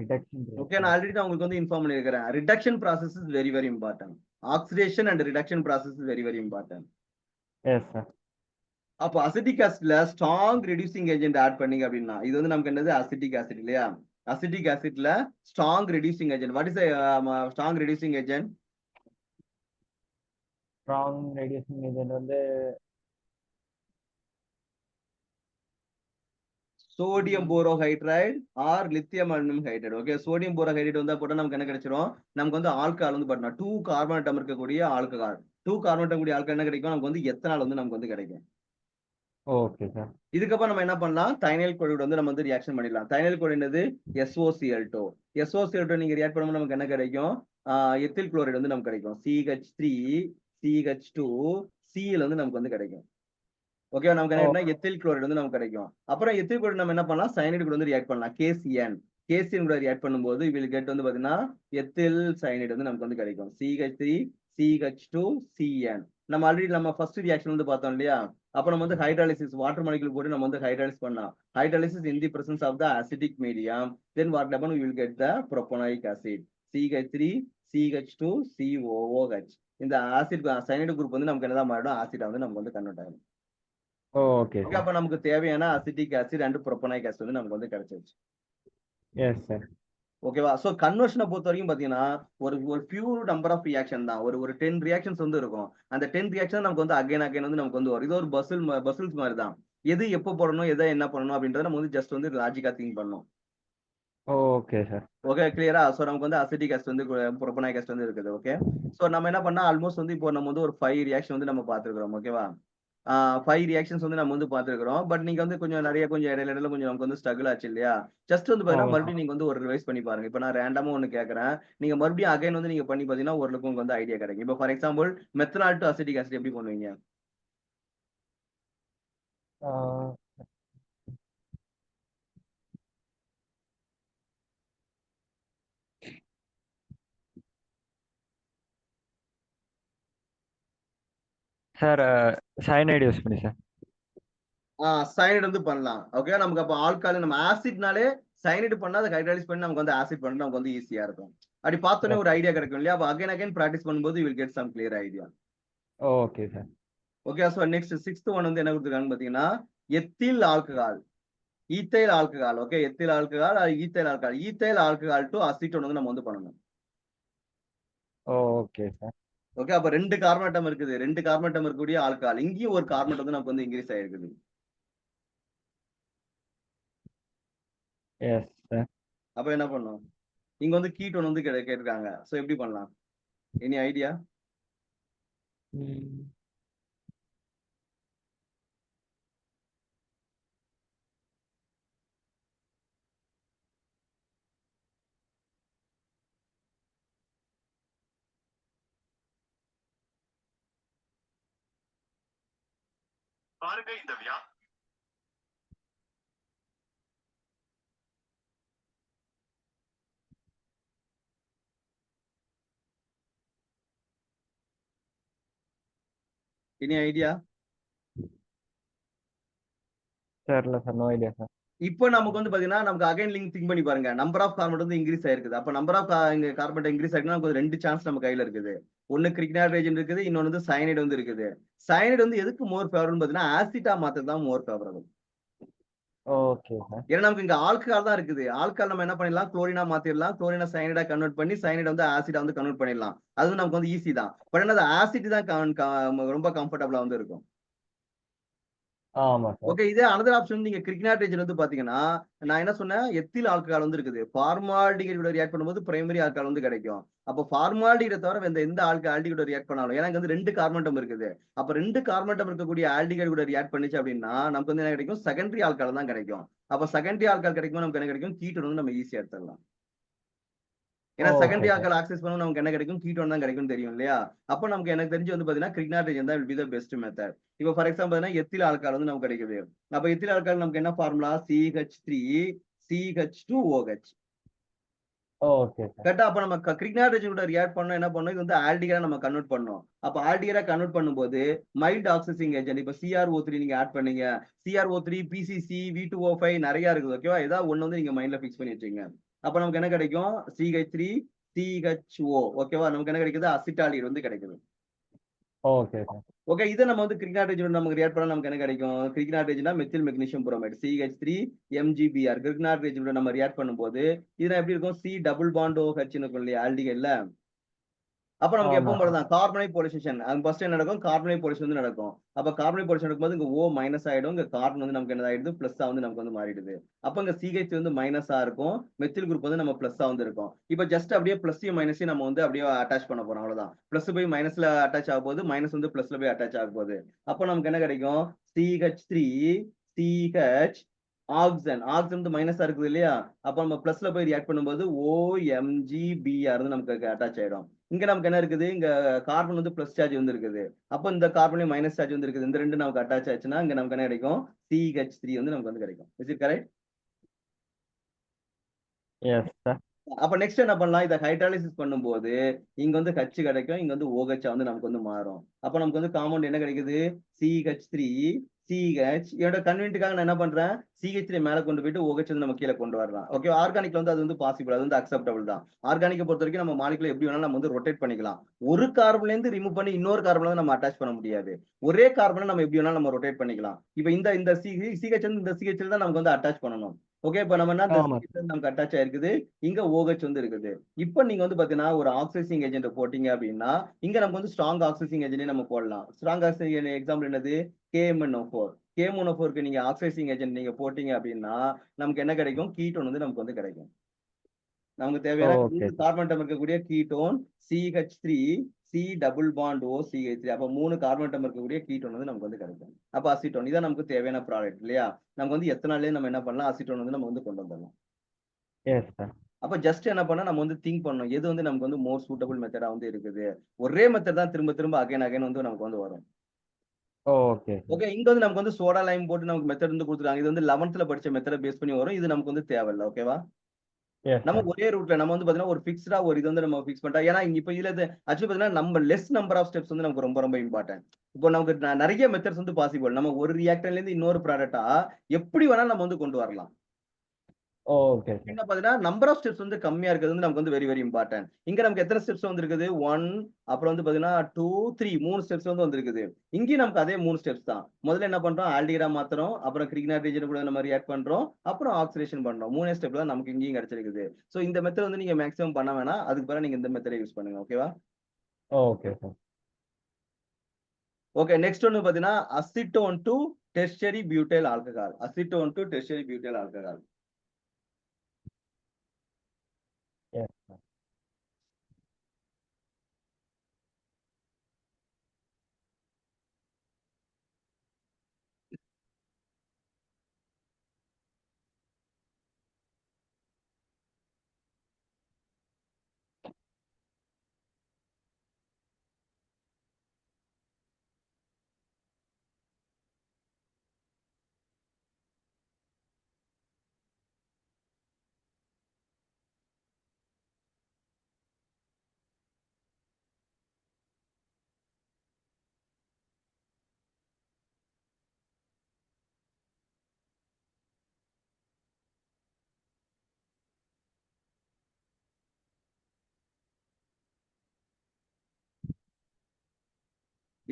Reduction okay, நான் ஆல்ரெடி நான் உங்களுக்கு வந்து இன்ஃபார்ம் பண்ணியிருக்கிறேன். Reduction process is very very important. Oxidation and reduction process is very very important. Yes sir. அப்போ அசிட்டிக் ஆசிட்ல ஸ்ட்ராங் ரெடியூசிங் ஏஜென்ட் ஆட் பண்ணீங்க அப்படின்னா இது வந்து நமக்கு என்னது? அசிட்டிக் ஆசிட் இல்லையா? அசிட்டிக் ஆசிட்ல strong reducing agent. What is strong reducing agent? Strong radiation agent வந்து sodium borohydride or lithium aluminium hydride. Okay, sodium borohydride வந்தா போட்டா நமக்கு என்ன கிடைச்சிரும்? நமக்கு வந்து ஆல்கஹால் வந்து பார்த்தா 2 கார்பன் அட்டம் இருக்கக்கூடிய ஆல்கஹால். 2 கார்பன் அட்டம் கூடிய ஆல்கஹால் என்ன கிடைக்கும்? நமக்கு வந்து எத்தனால் வந்து நமக்கு வந்து கிடைக்கும். Okay sir. இதுக்கப்புறம் நம்ம என்ன பண்ணலாம்? தைனைல் குளோரைடு வந்து நம்ம வந்து ரியாக்ஷன் பண்ணிடலாம். தைனைல் குளோரைடு என்னது? SOCl2. SOCl2 நீங்க ரியாக்ட் பண்ணும்போது நமக்கு என்ன கிடைக்கும்? எத்தில் குளோரைடு வந்து நமக்கு கிடைக்கும். CH3 CH2 Cl வந்து நமக்கு வந்து கிடைக்கும். ஓகே, நமக்கு என்ன ஓ. கிடைக்கும்னா எத்தில் குளோரைடு வந்து நமக்கு கிடைக்கும். அப்புறம் எத்தில் குளோரைடு நம்ம என்ன பண்ணலாம்? சயனைடு கூட வந்து ரியாக்ட் பண்ணலாம். KCN கூட ரியாக்ட் பண்ணும்போது வில் கெட் வந்து பாத்தீங்கன்னா எத்தில் சயனைடு வந்து நமக்கு வந்து கிடைக்கும். CH3 CH2 CN. நம்ம ஆல்ரெடி நம்ம ஃபர்ஸ்ட் ரியாக்ஷன் வந்து பார்த்தோம் இல்லையா? அப்ப நம்ம வந்து ஹைட்ராலிசிஸ் வாட்டர் மாலிகுல் போட்டு நம்ம வந்து ஹைட்ராலிசிஸ் பண்ணலாம். Hydrolysis in the presence of the acetic medium. Then what happen? We will get the propanolic acid. CH3 CH2 COOH. இந்த ஆசிட் சயனைடு குரூப் வந்து நமக்கு என்னதான் மாறிடும்? ஆசிட்டா வந்து நமக்கு வந்து கன்வெர்ட் ஆகும். Okay okay, sir. அப்ப நமக்கு தேவையான அசிட்டிக் ஆசிட் அண்ட் புரோப்பனாயிக் ஆசிட் வந்து நமக்கு வந்து கிடைச்சிருச்சு. S sir. ஓகேவா? சோ கன்வர்ஷனை பொறுத்த வரைக்கும் பாத்தீங்கன்னா ஒரு ஒரு ஃபியூ நம்பர் ஆஃப் ரியாக்ஷன் தான். ஒரு 10 ரியாக்ஷன்ஸ் வந்து இருக்கும். அந்த 10 ரியாக்ஷன் நமக்கு வந்து அகைன் வந்து நமக்கு வந்து வரும். இது ஒரு பசில்ஸ் மாதிரி தான். எது எப்போ போடணும், எதை என்ன பண்ணணும் அப்படின்றத நம்ம வந்து ஜஸ்ட் வந்து லாஜிக்கா திங்க் பண்ணணும். Okay sir. ஓகே, கிளியரா? சோ நமக்கு வந்து அசிட்டிக் ஆசிட் வந்து புரோப்பனாயிக் ஆசிட் வந்து இருக்குது. ஓகே, சோ நம்ம என்ன பண்ணா ஆல்மோஸ்ட் வந்து இப்போ நம்ம வந்து ஒரு 5 ரியாக்ஷன் வந்து நம்ம பார்த்திருக்கிறோம். ஓகேவா? 5 ரியாக்ஷன்ஸ் வந்து நம்ம வந்து பார்த்திருக்கிறோம். பட் நீங்க வந்து கொஞ்சம் நிறைய கொஞ்சம் இடையில கொஞ்சம் நமக்கு வந்து ஸ்ட்ரகிள் ஆச்சு இல்லையா? ஜஸ்ட் வந்து பாத்தீங்கன்னா ஆமா. மறுபடியும் நீங்க வந்து ஒரு ரிவைஸ் பண்ணி பாருங்க. இப்ப நான் ரேண்டமா ஒண்ணு கேட்கறேன். நீங்க மறுபடியும் அகைன் வந்து நீங்க பண்ணி பாத்தீங்கன்னா ஓரளவுக்கு உங்களுக்கு வந்து ஐடியா கிடைக்கும். இப்போ for example methanol to acetic acid எப்படி பண்ணுவீங்க? சார் சயனைடு யூஸ் பண்ணி சார். சயனைடு வந்து பண்ணலாம். ஓகே, நமக்கு அப்ப ஆல்காலின் நம்ம ஆசிட்னாலே சயனைடு பண்ணா அதை ஹைட்ராலிஸ் பண்ணி நமக்கு வந்து ஆசிட் பண்ணா நமக்கு வந்து ஈஸியா இருக்கும். அப்படி பார்த்தோன்னே ஒரு ஐடியா கிடைக்கும் இல்லையா? அப்ப அகைன் பிராக்டிஸ் பண்ணும்போது you will get some clear idea. Okay sir. Okay, so next 6th one வந்து என்ன கொடுத்துருக்காங்கன்னு பாத்தீங்கன்னா ethyl alcohol ethyl alcohol. Okay, ethyl alcohol ethyl alcohol to acetone வந்து நம்ம வந்து பண்ணணும். Okay sir. ஓகே, அப்ப 2 கார்பன் ஆட்டம் இருக்குது. 2 கார்பன் ஆட்டம் இருக்கக்கூடிய ஆல்கஹால். இங்கேயும் ஒரு கார்பன் வந்து நமக்கு வந்து இன்க்ரீஸ் ஆயிருக்குது. Yes sir. அப்ப என்ன பண்ணும்? இங்க வந்து கீட்டோன் வந்து கேட்டிருக்காங்க. சோ எப்படி பண்ணலாம்? Any idea? பாருங்க இந்த எனி ஐடியா? தெரியல சார், நோ ஐடியா சார். இப்போ நமக்கு வந்து பாத்தீங்கன்னா நமக்கு அகைன் லிங்க் திங்க் பண்ணி பாருங்க. நம்பர் ஆஃப் கார்பன் வந்து இன்க்ரீஸ் ஆயிருக்குது. அப்ப நம்பர் ஆஃப் இங்க கார்பன் இன்க்ரீஸ் ஆயிருக்குன்னா நமக்கு 2 சான்ஸ் நம்ம கையில இருக்குது. ஒன்னு கிரிக்னாட் ரேஜன் இருக்குது, இன்னொன்னு வந்து சயனைடு வந்து இருக்குது. சயனைடு வந்து எதுக்கு மோர் ஃபேவரபிள் பாத்தீங்கன்னா ஆசிட்டா மாத்தது தான் மோர் ஃபேவரபிள். Okay sir. ஏன்னா நமக்கு இங்க ஆல்கஹால் தான் இருக்குது. ஆல்கஹால் நம்ம என்ன பண்ணிடலாம், குளோரினா மாத்திரலாம். குளோரினா சயனைடா கன்வெர்ட் பண்ணி சயனைடு வந்து ஆசிடா வந்து கன்வெர்ட் பண்ணிடலாம். அது நமக்கு வந்து ஈஸி தான். பட் என்ன ஆசிட் தான் ரொம்ப கம்ஃபர்டபுளா வந்து இருக்கும். ஆமா சார். ஓகே, இதே அனதர் ஆப்ஷன் நீங்க கிரிக்னாட் ரேஜன் வந்து பாத்தீங்கன்னா நான் என்ன சொன்னேன், எத்தில் ஆல்கஹால் வந்து இருக்குது. ஃபார்மால்டிகைட் கூட ரியாக்ட் பண்ணும்போது பிரைமரி ஆல்கஹால் வந்து கிடைக்கும். அப்ப ஃபார்மால்டிகைட் தவிர எந்த ஆல்டிகைட் கூட ரியாக்ட் பண்ணாலும், ஏன்னா இங்க வந்து 2 கார்பன் இருக்குது. அப்ப 2 கார்பன் இருக்கக்கூடிய ஆல்டிகைட் கூட ரியாக்ட் பண்ணிச்சு அப்படின்னா நமக்கு வந்து என்ன கிடைக்கும், செகண்டரி ஆல்கஹால் தான் கிடைக்கும். அப்ப செகண்டரி ஆல்கஹால் கிடைக்கும் நமக்கு என்ன கிடைக்கும், கீட்டோன் வந்து நம்ம ஈஸியா எடுத்துடலாம். ஏன்னா செகண்டரி ஆல்கஹால் ஆக்சஸ் பண்ண நமக்கு என்ன கிடைக்கும், கீட்டோன் தான் கிடைக்கும் தெரியும் இல்லையா? அப்ப நமக்கு எனக்கு தெரிஞ்சு வந்து பாத்தீங்கன்னா கிரிக்னாட் ரேஜன் தான் will be the best method. இப்போ ஃபார் எக்ஸாம்பிள் பாத்தீங்கன்னா எத்தில் ஆல்கஹால் வந்து நமக்கு கிடைக்குது. அப்ப எத்தில் ஆல்கஹால் நமக்கு என்ன formula, CH3 CH2OH. Okay sir. கரெக்டா? அப்ப நம்ம கிரிக்னாட் ரேஜன் கூட ரியாக்ட் பண்ணோம், என்ன பண்ணோம், இது வந்து ஆல்டிகைடா நம்ம கன்வெர்ட் பண்ணோம். அப்ப ஆல்டிகைடா கன்வெர்ட் பண்ணும்போது மைல்ட் ஆக்சிசிங் ஏஜென்ட் இப்ப CrO3 நீங்க ஆட் பண்ணீங்க, CrO3 PCC V2O5 நிறைய இருக்குது. ஓகேவா? ஏதாவது ஒண்ணு வந்து நீங்க மைண்ட்ல பிக்ஸ் பண்ணி வச்சுங்க. அப்ப நமக்கு என்ன கிடைக்கும், CH3 CHO. ஓகேவா? நமக்கு என்ன கிடைக்குது, அசிட்டாலிட் வந்து கிடைக்குது. Okay sir. ஓகே, இதை நம்ம வந்து கிரிக்னாட் ரேஜன் நமக்கு ரியாக்ட் பண்ணா நமக்கு என்ன கிடைக்கும், கிரிக்னாட் ரேஜனா methyl magnesium bromide CH3 MgBr. Grignard reagent நம்ம ரியாக்ட் பண்ணும்போது இது எப்படி இருக்கும், C டபுள் பாண்ட் OH இருக்கும் இல்லையா ஆல்டிகைட்ல. அப்ப நமக்கு எப்பவும் போலதான் கார்பனைல் போலிசேஷன் ஃபர்ஸ்ட் என்ன நடக்கும், கார்பனைல் போலிசேஷன் வந்து நடக்கும். அப்ப கார்பனைல் போலிசேஷன் நடக்கும்போது இங்க O மைனஸ் ஆயிடும், இங்க கார்பன் வந்து நமக்கு என்ன ஆயிடுது, பிளஸ் வந்து நமக்கு வந்து மாறிடுது. அப்ப இங்க CH வந்து மைனஸா இருக்கும், மெத்தில் குரூப் வந்து நம்ம பிளஸ் வந்து இருக்கும். இப்ப ஜஸ்ட் அப்படியே பிளஸையும் மைனஸையும் நம்ம வந்து அப்படியே அட்டாச் பண்ண போறோம், அவ்வளவுதான். பிளஸ் போய் மைனஸ்ல அட்டாச் ஆக போகுது, மைனஸ் வந்து பிளஸ்ல போய் அட்டாச் ஆக போகுது. அப்ப நமக்கு என்ன கிடைக்கும், CH3 CH ஆக்சன் வந்து மைனஸா இருக்குது இல்லையா? அப்ப நம்ம பிளஸ்ல போய் ரியாக்ட் பண்ணும்போது OMgBr வந்து நமக்கு அட்டாச் ஆயிடும். இங்க நமக்கு என்ன இருக்குது, இங்க கார்பன் வந்து பிளஸ் சார்ஜ் வந்து இருக்குது. அப்ப இந்த கார்பன்லயும் மைனஸ் சார்ஜ் வந்து இருக்குது. இந்த ரெண்டு நமக்கு அட்டாச் ஆச்சுன்னா இங்க நமக்கு என்ன கிடைக்கும், CH3 வந்து நமக்கு வந்து கிடைக்கும். Is it correct? Yes sir. அப்ப நெக்ஸ்ட் என்ன பண்ணலாம், இதை ஹைட்ராலிசிஸ் பண்ணும்போது இங்க வந்து H கிடைக்கும், இங்க வந்து OH வந்து நமக்கு வந்து மாறும். அப்ப நமக்கு வந்து காம்பவுண்ட் என்ன கிடைக்குது, CH3 CH. என்னோட கன்வீனியன்ட்டுக்காக நான் என்ன பண்றேன், CH3 மேல கொண்டு போயிட்டு OH வந்து நம்ம கீழே கொண்டு வரலாம். ஓகே, ஆர்கானிக்ல வந்து அது வந்து பாசிபிள், அது வந்து அக்செப்டபிள் தான். ஆர்கானிக்கை பொறுத்த வரைக்கும் நம்ம மாலிகுலர் எப்படி வேணாலும் நம்ம வந்து ரொட்டேட் பண்ணிக்கலாம். ஒரு கார்பன்ல இருந்து ரிமூவ் பண்ணி இன்னொரு கார்பன்ல வந்து நம்ம அட்டாச் பண்ண முடியாது. ஒரே கார்பனை நம்ம எப்படி வேணாலும் நம்ம ரொட்டேட் பண்ணிக்கலாம். இப்ப இந்த CH வந்து இந்த CH தான் நமக்கு வந்து அட்டாச் பண்ணணும். ஓகே, இப்ப நம்ம என்ன, நமக்கு அட்டாச் ஆயிருக்குது, இங்க OH வந்து இருக்குது. இப்ப நீங்க வந்து பாத்தீங்கன்னா ஒரு ஆக்சிடைசிங் ஏஜென்ட் போட்டீங்க அப்படின்னா இங்க நமக்கு வந்து ஸ்ட்ராங் ஆக்சிடைசிங் ஏஜென்ட் நம்ம போடலாம். ஸ்ட்ராங் ஆக்சிடைசிங் எக்ஸாம்பிள் என்னது, KMnO4. KMnO4க்கு நீங்க ஆக்சிடைசிங் ஏஜென்ட் நீங்க போட்டீங்க அப்படின்னா நமக்கு என்ன கிடைக்கும், கீட்டோன் வந்து நமக்கு வந்து கிடைக்கும். நமக்கு தேவையான கார்பன் ஆட்டம் இருக்கக்கூடிய ketone CH3 C double bond O CH3. அப்ப 3 கார்பன் ஆட்டம் இருக்கக்கூடிய கீட்டோன் வந்து நமக்கு வந்து கிடைக்கும். அப்ப அசிட்டோன் இதான் நமக்கு தேவையான ப்ராடக்ட் இல்லையா? நமக்கு வந்து எத்தனாலே நம்ம என்ன பண்ணலாம், அசிட்டோன் வந்து நம்ம வந்து கொண்டு வந்துடலாம். Yes sir. அப்ப ஜஸ்ட் என்ன பண்ணா நம்ம வந்து திங்க் பண்ணணும், எது வந்து நமக்கு வந்து மோர் சூட்டபிள் மெத்தடா வந்து இருக்குது. ஒரே மெத்தட் தான் திரும்ப திரும்ப அகைன் வந்து நமக்கு வந்து வரும். ஓகே ஓகே, இங்க வந்து நமக்கு வந்து சோடா லைம் போட்டு நமக்கு மெத்தட் வந்து கொடுத்துருக்காங்க. இது வந்து 11th படிச்ச மெத்தட பேஸ் பண்ணி வரும். இது நமக்கு வந்து தேவையில்ல. ஓகேவா? நம்ம ஒரே ரூட்ல நம்ம வந்து பாத்தீங்கன்னா ஒரு பிக்ஸ்டா ஒரு இது வந்து நம்ம பிக்ஸ் பண்ணிட்டோம். ஏன்னா இப்ப இதுல ஆக்சுவலி பாத்தீங்கன்னா நம்ம லெஸ் நம்பர் ஆஃப் ஸ்டெப்ஸ் வந்து நமக்கு ரொம்ப ரொம்ப இம்பார்ட்டன்ட். இப்போ நமக்கு நிறைய மெத்தட்ஸ் வந்து பாசிபிள். நம்ம ஒரு ரியாக்டர்ல இருந்து இன்னொரு ப்ராடக்டா எப்படி வேணாலும் நம்ம வந்து கொண்டு வரலாம். ஓகே. என்ன பாத்தீங்கன்னா நம்பர் ஆஃப் ஸ்டெப்ஸ் வந்து கம்மியா இருக்கிறது வந்து நமக்கு வந்து வெரி வெரி இம்பார்ட்டன்ட். இங்க நமக்கு எத்தனை ஸ்டெப்ஸ் வந்து இருக்குது, 1 அப்புறம் வந்து பாத்தீங்கன்னா 2 3 3 ஸ்டெப்ஸ் வந்து வந்திருக்குது. இங்கேயும் நமக்கு அதே 3 ஸ்டெப்ஸ் தான். முதல்ல என்ன பண்றோம், ஆல்டிகைடா மாத்துறோம், அப்புறம் கிரிக்னாட் ரீஜன் கூட நம்ம ரியாக்ட் பண்றோம், அப்புறம் ஆக்சிடேஷன் பண்றோம். 3 ஸ்டெப்ல தான் நமக்கு இங்கேயும் கிடைச்சிருக்குது. சோ இந்த மெத்தட் வந்து நீங்க மேக்ஸிமம் பண்ண வேணாம், அதுக்கு பதிலா நீங்க இந்த மெத்தடை யூஸ் பண்ணுங்க. ஓகேவா? Okay sir. ஓகே நெக்ஸ்ட் ஒன்னு பாத்தீங்கன்னா acetone to tertiary butyl alcohol. Acetone to tertiary butyl alcohol. Yes, sir.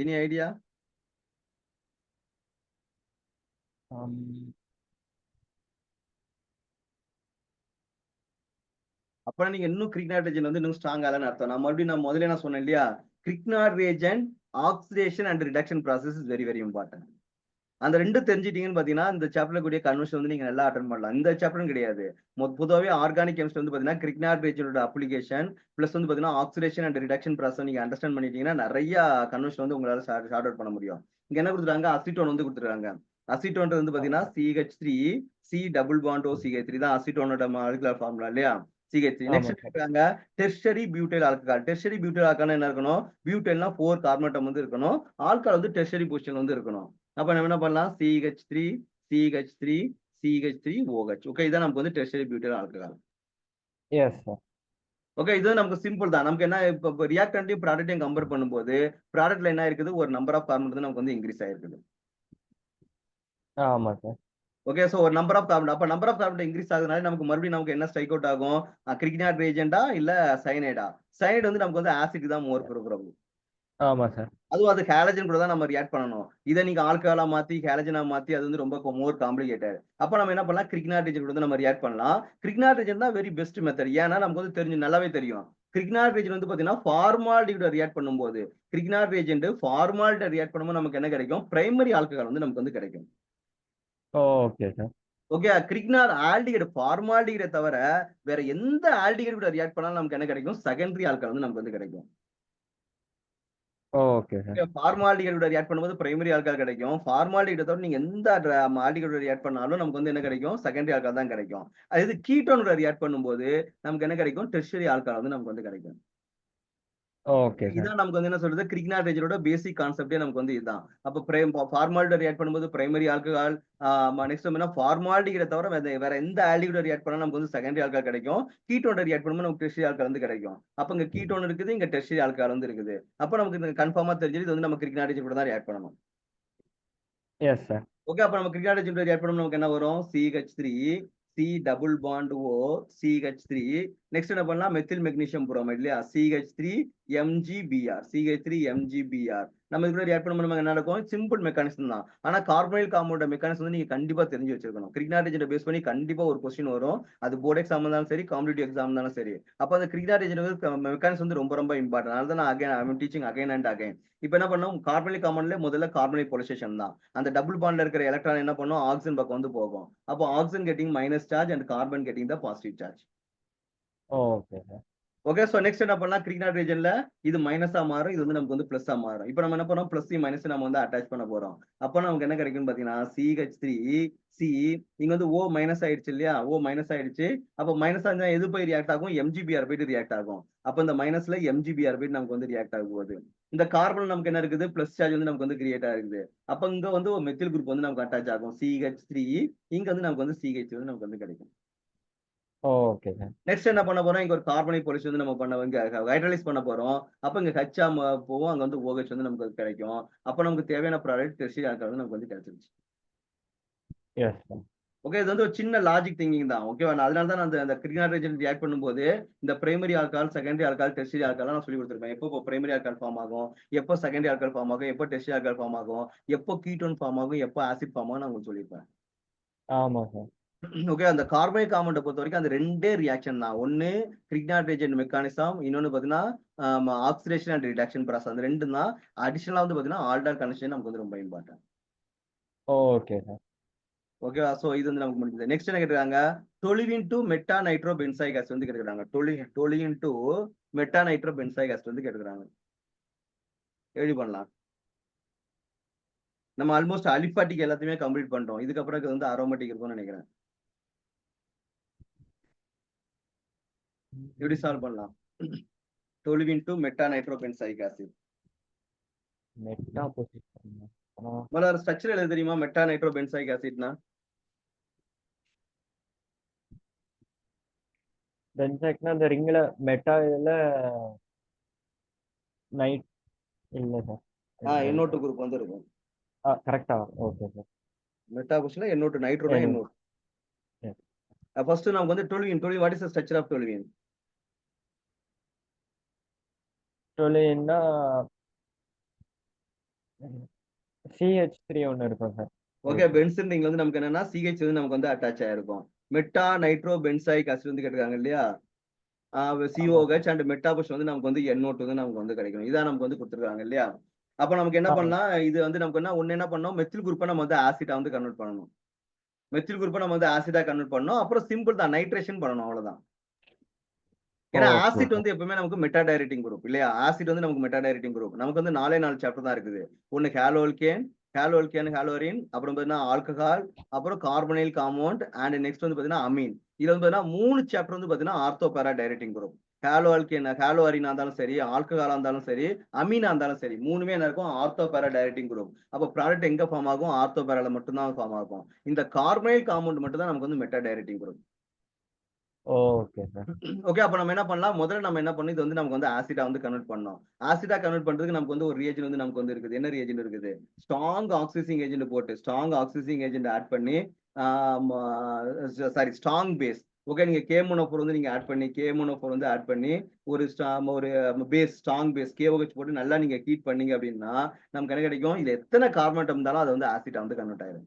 Any idea? Um, அப்புறம் நீங்க இன்னும் கிரிக்னாட் ரீஜன் வந்து இன்னும் ஸ்ட்ராங் ஆகலன்னு அர்த்தம். நான் மறுபடியும் நான் முதல்ல நான் சொன்னேன் இல்லையா, Grignard region oxidation and reduction process is very very important. அந்த ரெண்டு தெரிஞ்சிட்டீங்கன்னு பாத்தீங்கன்னா இந்த சாப்டர்ல கூடிய கன்வர்ஷன் வந்து நீங்க நல்லா அட்டன் பண்ணலாம். இந்த சாப்டரும் கிடையாது, பொதுவாகவே ஆர்கானிக் கெமிஸ்ட்ரி வந்து பாத்தீங்கன்னா கிரிக்னாட் ரீஜனோட அப்ளிகேஷன் பிளஸ் வந்து பாத்தீங்கன்னா ஆக்சிடேஷன் அண்ட் ரிடக்ஷன் ப்ராசஸ் நீங்க அண்டர்ஸ்டாண்ட் பண்ணிட்டீங்கன்னா நிறைய கன்வர்ஷன் வந்து உங்களால ஷார்ட் அவுட் பண்ண முடியும். இங்க என்ன கொடுத்துருக்காங்க, அசிட்டோன் வந்து கொடுத்துருக்காங்க. அசிட்டோன் வந்து பாத்தீங்கன்னா CH3 C double bond O CH3 தான் அசிட்டோனோட மாலிகுலர் ஃபார்முலா இல்லையா, CH3. ஆமா நெக்ஸ்ட் சார். இருக்காங்க tertiary butyl alcohol. Tertiary butyl alcohol என்ன இருக்கணும், பியூட்டைல்னா 4 கார்பன் அட்டம் வந்து இருக்கணும், ஆல்கஹால் வந்து டெர்ஷரி பொசிஷன் வந்து இருக்கணும். அப்ப நம்ம என்ன பண்ணலாம், CH3 CH3 CH3 OH. Okay, இதான் நமக்கு வந்து tertiary butyl alcohol. Yes, sir. Okay, இது நமக்கு சிம்பிள் தான். நமக்கு என்ன இப்போ ரியாக்டன்ட்டையும் ப்ராடக்ட்டையும் கம்பேர் பண்ணும்போது ப்ராடக்ட்ல என்ன இருக்குது, ஒரு நம்பர் ஆஃப் கார்பன் வந்து நமக்கு வந்து இன்க்ரீஸ் ஆயிருக்குது. ஆமா சார். ஓகே, சோ ஒரு நம்பர் ஆஃப் கார்பன், அப்ப நம்பர் ஆஃப் கார்பன் இன்க்ரீஸ் ஆகுதுனால நமக்கு மறுபடியும் நமக்கு என்ன ஸ்ட்ரைக் அவுட் ஆகும், கிரிக்னாட் ரீஜெண்டா இல்ல சயனைடா. சயனைடு வந்து நமக்கு வந்து ஆசிட் தான் மோர் ப்ரோக்ராம். ஆமா சார். அதுவும் அது ஹாலஜன் கூட தான் நம்ம ரியாக்ட் பண்ணணும். இதை நீங்க ஆல்கஹாலா மாத்தி ஹாலஜனா மாத்தி அது வந்து ரொம்ப மோர் காம்ப்ளிகேட்டட். அப்ப நம்ம என்ன பண்ணலாம், கிரிக்னாட் ரீஜன் கூட வந்து நம்ம ரியாக்ட் பண்ணலாம். கிரிக்னாட் ரீஜன் தான் வெரி பெஸ்ட் மெத்தட். ஏன்னா நமக்கு வந்து தெரிஞ்சு நல்லாவே தெரியும், கிரிக்னாட் ரீஜன் வந்து பாத்தீங்கன்னா ஃபார்மாலிட்டி ரியாக்ட் பண்ணும்போது, கிரிக்னாட் ரீஜென்ட் ஃபார்மாலிட்டி ரியாக்ட் பண்ணும்போது நமக்கு என்ன கிடைக்கும், பிரைமரி ஆல்கஹால் வந்து நமக்கு வந்து கிடைக்கும். Okay sir. Okay, Grignard aldehyde ஃபார்மாலிட்டியை தவிர வேற எந்த ஆல்டிகைடு கூட ரியாக்ட் பண்ணாலும் நமக்கு என்ன கிடைக்கும், செகண்டரி ஆல்கஹால் வந்து நமக்கு வந்து கிடைக்கும். Okay sir. ஃபார்மாலிட்டிகளோட ரியாக்ட் பண்ணும்போது பிரைமரி ஆல்கஹால் கிடைக்கும். ஃபார்மாலிட்டி தவிர நீங்க எந்த ஆல்டிகைடோட ரியாக்ட் பண்ணாலும் நமக்கு வந்து என்ன கிடைக்கும், செகண்டரி ஆல்கஹால் தான் கிடைக்கும். அது கீட்டோனோட ரியாக்ட் பண்ணும்போது நமக்கு என்ன கிடைக்கும், டெர்ஷரி ஆல்கஹால் வந்து நமக்கு வந்து கிடைக்கும். Okay sir. இதான் நமக்கு வந்து என்ன சொல்றது, கிரிக்னாட் ரீஜனோட பேசிக் கான்செப்டே நமக்கு வந்து இதுதான். அப்ப ஃபார்மாலிட்டி ரியாக்ட் பண்ணும்போது பிரைமரி ஆல்கஹால், நெக்ஸ்ட் என்ன ஃபார்மாலிட்டியை தவிர வேற எந்த ஆல்டிகைடோட ரியாக்ட் பண்ணாலும் நமக்கு வந்து செகண்டரி ஆல்கஹால் கிடைக்கும். கீட்டோட ரியாக்ட் பண்ணும்போது நமக்கு டெர்ஷரி ஆல்கஹால் வந்து கிடைக்கும். அப்ப இங்க கீட்டோன் இருக்குது, இங்க டெர்ஷரி ஆல்கஹால் வந்து இருக்குது. அப்ப நமக்கு கன்ஃபார்மா தெரிஞ்சது இது வந்து நம்ம கிரிக்னாட் ரீஜன் கூட தான் ரியாக்ட் பண்ணணும். Yes sir. ஓகே, அப்ப நம்ம கிரிக்னாட் ரீஜன் ரியாக்ட் பண்ணும்போது நமக்கு என்ன வரும், CH3 C double bond O CH3. Next என்ன பண்ணலாம், மெத்தில் மெக்னீசியம் புரோமைட் இல்லையா, CH3 MgBr CH3 MgBr. நம்ம இதுல ரியாக்ட் பண்ணும்போது நமக்கு என்ன நடக்கும், சிம்பிள் மெக்கானிசம் தான். ஆனா கார்பனைல் காம்பவுண்ட் மெக்கானிசம் வந்து நீங்க கண்டிப்பா தெரிஞ்சு வச்சிருக்கணும். கிரிக்னாட் ரீஜன் பேஸ் பண்ணி கண்டிப்பா ஒரு கொஸ்டின் வரும். அது போர்டு எக்ஸாம் இருந்தாலும் சரி, காம்படிட்டிவ் எக்ஸாம் இருந்தாலும் சரி. அப்ப அந்த கிரிக்னாட் ரீஜன் மெக்கானிசம் வந்து ரொம்ப ரொம்ப இம்பார்ட்டன்ட். அதனால தான் நான் again teaching again and again. இப்ப என்ன பண்ணோம், கார்பனைல் காம்பவுண்ட்ல முதல்ல கார்பனைல் போலரைசேஷன் தான். அந்த டபுள் பாண்ட்ல இருக்கிற எலக்ட்ரான் என்ன பண்ணும், ஆக்சிஜன் பக்கம் வந்து போகும். அப்போ oxygen getting minus charge and carbon getting the positive charge. Okay sir. Okay, so next என்ன பண்ணலாம், கிரிக்னாட் ரீஜன்ல இது மைனஸா மாறும், இது வந்து நமக்கு வந்து பிளஸ்ஸா மாறும். இப்போ நம்ம என்ன பண்ணோம், பிளஸ் மைனஸ் நம்ம வந்து அட்டாச் பண்ண போறோம். அப்போ நமக்கு என்ன கிடைக்கும்னு பாத்தீங்கன்னா CH3 C, இங்க வந்து O மைனஸ் ஆயிடுச்சு இல்லையா, O மைனஸ் ஆயிடுச்சு. அப்போ மைனஸா இருந்தா எது போய் ரியாக்ட் ஆகும், MgBr போயிட்டு ரியாக்ட் ஆகும். அப்போ இந்த மைனஸ்ல MgBr போயிட்டு நமக்கு வந்து ரியாக்ட் ஆகும் போது இந்த கார்பன் நமக்கு என்ன இருக்குது, பிளஸ் சார்ஜ் வந்து நமக்கு வந்து கிரியேட் ஆகுது. அப்ப இங்க வந்து ஒரு மெத்தில் குரூப் வந்து நமக்கு அட்டாச் ஆகும் CH3. இங்க வந்து நமக்கு வந்து CH வந்து நமக்கு வந்து கிடைக்கும். Okay sir. நெக்ஸ்ட் என்ன பண்ண போறோம், இங்க ஒரு கார்பனைல் பொலிஷன் வந்து நம்ம பண்ண இங்க ஹைட்ரலைஸ் பண்ண போறோம். அப்ப இங்க ஹச்சா போவோம், அங்க வந்து OH வந்து நமக்கு கிடைக்கும். அப்ப நமக்கு தேவையான ப்ராடக்ட் டெர்ஷரி ஆல்கஹால் வந்து நமக்கு வந்து கிடைச்சிருச்சு. Yes sir. ஓகே, இது வந்து ஒரு சின்ன லாஜிக் திங்கிங் தான். ஓகேவா, அதனால தான் அந்த கிரிக்னாட் ரீஜன் ரியாக்ட் பண்ணும்போது இந்த primary alcohol, secondary alcohol, tertiary alcohol நான் சொல்லி கொடுத்துருப்பேன். எப்போ பிரைமரி ஆல்கஹால் ஃபார்ம் ஆகும், எப்போ செகண்டரி ஆல்கஹால் ஃபார்ம் ஆகும், எப்போ டெர்ஷரி ஆல்கஹால் ஃபார்ம் ஆகும், எப்போ கீட்டோன் ஃபார்ம் ஆகும், எப்போ ஆசிட் ஃபார்ம் ஆகும் நான் உங்களுக்கு சொல்லியிருப்பேன். ஆமா சார். ஓகே, அந்த கார்பனிக் காம்பவுண்டை பொறுத்த வரைக்கும் அந்த ரெண்டே ரியாக்ஷன் தான். ஒன்னு கிரிக்னாட் ரீஜன் மெக்கானிசம், இன்னொன்னு பாத்தீங்கன்னா ஆக்சிடேஷன் அண்ட் ரிடக்ஷன் ப்ராசஸ். அந்த ரெண்டு தான். அடிஷனலா வந்து பாத்தீங்கன்னா ஆல்டர் கனெக்ஷன் நமக்கு வந்து ரொம்ப இம்பார்ட்டன்ட். Okay sir. ஓகேவா? சோ இது வந்து நமக்கு முடிஞ்சது. நெக்ஸ்ட் என்ன கேட்டிருக்காங்க? Toluene to meta nitro benzoic acid வந்து கேட்டிருக்காங்க. Toluene to meta nitro benzoic acid வந்து கேட்டிருக்காங்க. எப்படி பண்ணலாம்? நம்ம ஆல்மோஸ்ட் அலிபாட்டிக் எல்லாத்தையுமே கம்ப்ளீட் பண்ணிட்டோம். இதுக்கப்புறம் இது வந்து அரோமேட்டிக் இருக்கும்னு நினைக்கிறேன். எப்படி சால்வ் பண்ணலாம்? Toluene to meta nitro benzoic acid. Meta position. முதல்ல ஸ்ட்ரக்சர் எழுத தெரியுமா? மெட்டா நைட்ரோ பென்சாயிக் ஆசிட்னா பென்சாய்க்னா அந்த ரிங்ல மெட்டா இதுல நைட் இல்ல சார். NO2 குரூப் வந்து இருக்கும். கரெக்டா? Okay sir. மெட்டா பொசிஷன்ல NO2 நைட்ரோனா NO2. NO2. ஃபர்ஸ்ட் நமக்கு வந்து toluene what is the structure of toluene? டொலுவின்னா CH3 ஒன்று இருக்கும் சார். ஓகே, பென்சின் ரிங்ல வந்து நமக்கு என்னன்னா CH வந்து நமக்கு வந்து அட்டாச் ஆயிருக்கும். மெட்டா நைட்ரோ பென்சாயிக் ஆசிட் வந்து கேட்டிருக்காங்க இல்லையா? COH அண்ட் மெட்டா பொசிஷன் வந்து நமக்கு வந்து NO2 வந்து நமக்கு வந்து கிடைக்கும். இதான் நமக்கு வந்து கொடுத்துருக்காங்க இல்லையா? அப்ப நமக்கு என்ன ஆமா. பண்ணலாம்? இது வந்து நமக்கு என்ன பண்ணணும்? மெத்தில் குரூப்பை நம்ம வந்து ஆசிட்டா வந்து கன்வெர்ட் பண்ணணும். மெத்தில் குரூப்பை நம்ம வந்து ஆசிடா கன்வெர்ட் பண்ணணும். அப்புறம் சிம்பிள் தான், நைட்ரேஷன் பண்ணணும், அவ்வளவுதான். ஏன்னா ஓகே ஆசிட் சார். வந்து எப்பவுமே நமக்கு மெட்டா டைரக்டிங் குரூப் இல்லையா? ஆசிட் வந்து நமக்கு மெட்டா டைரக்டிங் குரூப். நமக்கு வந்து 4 சாப்டர் தான் இருக்குது. ஒன்னு ஹாலோல்கேன், ஹாலோரின், அப்புறம் பாத்தீங்கன்னா ஆல்கஹால், அப்புறம் கார்பனைல் காம்பவுண்ட் அண்ட் நெக்ஸ்ட் வந்து பாத்தீங்கன்னா அமீன். இதுல வந்து பாத்தீங்கன்னா 3 சாப்டர் வந்து பாத்தீங்கன்னா ஆர்த்தோ பேரா டைரக்டிங் குரூப். ஹாலோஅரினா இருந்தாலும் சரி, ஆல்கஹாலா இருந்தாலும் சரி, அமீனா இருந்தாலும் சரி, மூணுமே என்ன இருக்கும்? ஆர்த்தோ பேரா டைரக்டிங் குரூப். அப்ப ப்ராடக்ட் எங்க ஃபார்ம் ஆகும்? ஆர்த்தோ பேரால மட்டும் தான் ஃபார்ம் ஆகும். இந்த கார்பனைல் காம்பவுண்ட் மட்டும் தான் நமக்கு வந்து meta directing group. Okay sir. Okay, அப்ப நம்ம என்ன பண்ணலாம்? முதல்ல நம்ம என்ன பண்ணணும்? இது வந்து நமக்கு வந்து ஆசிடா வந்து கன்வெர்ட் பண்ணணும். ஆசிடா கன்வெர்ட் பண்றதுக்கு நமக்கு வந்து ஒரு ரியேஜென்ட் வந்து நமக்கு வந்து இருக்குது. என்ன ரியேஜென்ட் இருக்குது? ஸ்ட்ராங் ஆக்சிடைசிங் ஏஜென்ட் போட்டு ஸ்ட்ராங் ஆக்சிடைசிங் ஏஜென்ட் ஆட் பண்ணி சாரி ஸ்ட்ராங் பேஸ். ஓகே, நீங்க K-மோனோஃபோர் வந்து நீங்க ஆட் பண்ணி K-மோனோஃபோர் வந்து ஆட் பண்ணி ஒரு பேஸ் ஸ்ட்ராங் பேஸ் KOH போட்டு நல்லா நீங்க ஹீட் பண்ணீங்க அப்படின்னா நமக்கு என்ன கிடைக்கும்? இது எத்தனை கார்பன் இருந்தாலும் அது வந்து ஆசிடா வந்து கன்வெர்ட் ஆயிடும்.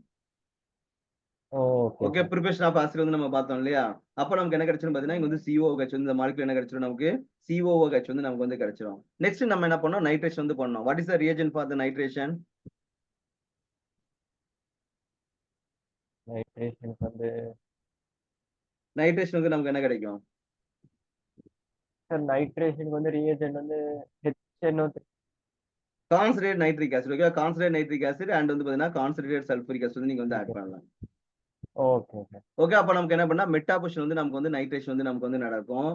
Okay okay, sir. Preparation of acid வந்து நம்ம பார்த்தோம் இல்லையா? அப்ப நமக்கு என்ன கிடைச்சிரும் பாத்தீங்கன்னா, இங்க வந்து COOH வந்து இந்த மாலிகுல் என்ன கிடைச்சிரும் நமக்கு? COOH வந்து நமக்கு வந்து கிடைச்சிரும். நெக்ஸ்ட் நம்ம என்ன பண்ணோம்? நைட்ரேஷன் வந்து பண்ணோம். What is the reagent for the nitration? நைட்ரேஷனுக்கு வந்து நைட்ரேஷன் வந்து நமக்கு என்ன கிடைக்கும்? சார் நைட்ரேஷனுக்கு வந்து ரியேஜென்ட் வந்து HNO3. Concentrate nitric acid. Okay, concentrate nitric acid and வந்து பாத்தீங்கன்னா கான்சன்ட்ரேட் சல்பூரிக் ஆசிட் வந்து நீங்க வந்து ஆட் பண்ணலாம். Okay sir. ஓகே, அப்ப நமக்கு என்ன பண்ணா மெட்டா பொசிஷன் வந்து நமக்கு வந்து நைட்ரேஷன் வந்து நமக்கு வந்து நடக்கும்.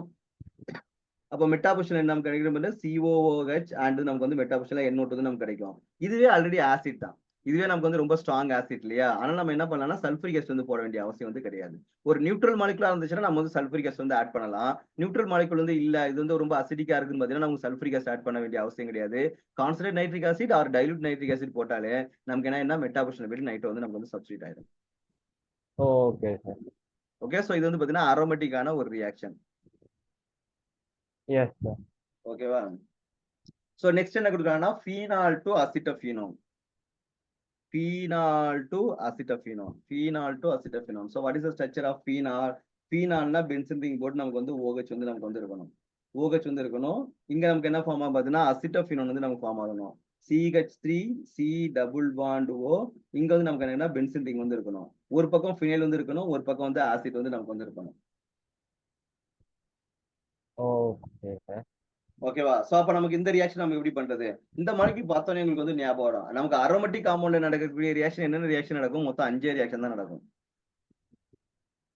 அப்ப மெட்டா பொசிஷன் நமக்கு கிடைக்கிறது COOH அண்ட் நமக்கு வந்து மெட்டா பொசிஷன்ல NO2 வந்து நமக்கு கிடைக்கும். இதுவே ஆல்ரெடி ஆசிட் தான். இதுவே நமக்கு வந்து ரொம்ப ஸ்ட்ராங் ஆசிட் இல்லையா? அதனால நம்ம என்ன பண்ணலாம்னா சல்பூரிக் ஆசிட் வந்து போட வேண்டிய அவசியம் வந்து கிடையாது. ஒரு நியூட்ரல் மாலிகுலா இருந்துச்சுன்னா நம்ம வந்து சல்பூரிக் ஆசிட் வந்து ஆட் பண்ணலாம். நியூட்ரல் மாலிகுல் வந்து இல்ல, இது வந்து ரொம்ப அசிடிக்கா இருக்குன்னு பாத்தீங்கன்னா நமக்கு சல்பூரிக் ஆசிட் ஆட் பண்ண வேண்டிய அவசியம் கிடையாது. Concentrate nitric acid or dilute nitric acid போட்டாலே நமக்கு என்ன மெட்டா பொசிஷன் போயிட்டு நைட்ரோ வந்து நமக்கு வந்து சப்ஸ்டிட் ஆயிடும். Okay sir. ஓகே, சோ இது வந்து பாத்தீங்கன்னா அரோமேட்டிக்கான ஒரு ரியாக்ஷன். Yes sir. ஓகேவா? சோ நெக்ஸ்ட் என்ன கொடுக்குறாங்கன்னா phenol to acetophenone. Phenol to acetophenone. Phenol to acetophenone. So what is the structure of phenol? Phenolனா பென்சீன் ரிங் போட்டு நமக்கு வந்து OH வந்து நமக்கு வந்து இருக்கணும். OH வந்து இருக்கணும். இங்க நமக்கு என்ன ஃபார்ம் ஆகும் பார்த்தீங்கன்னா அசிட்டோஃபீனோன் வந்து நமக்கு ஃபார்ம் ஆகணும். CH3 C double bond O. இங்க வந்து நமக்கு என்னன்னா பென்சீன் ரிங் வந்து இருக்கணும். ஒரு பக்கம் ஃபினைல் வந்து இருக்கணும், ஒரு பக்கம் வந்து ஆசிட் வந்து நமக்கு வந்து இருக்கணும். Okay sir. ஓகேவா? சோ அப்ப நமக்கு இந்த ரியாக்ஷன் நம்ம எப்படி பண்றது? இந்த மாதிரி பார்த்தோன்னே உங்களுக்கு வந்து ஞாபகம் வரும். நமக்கு அரோமேட்டிக் காம்பவுண்ட்ல நடக்கக்கூடிய ரியாக்ஷன் என்னென்ன ரியாக்ஷன் நடக்கும்? மொத்தம் 5 ரியாக்ஷன் தான் நடக்கும்.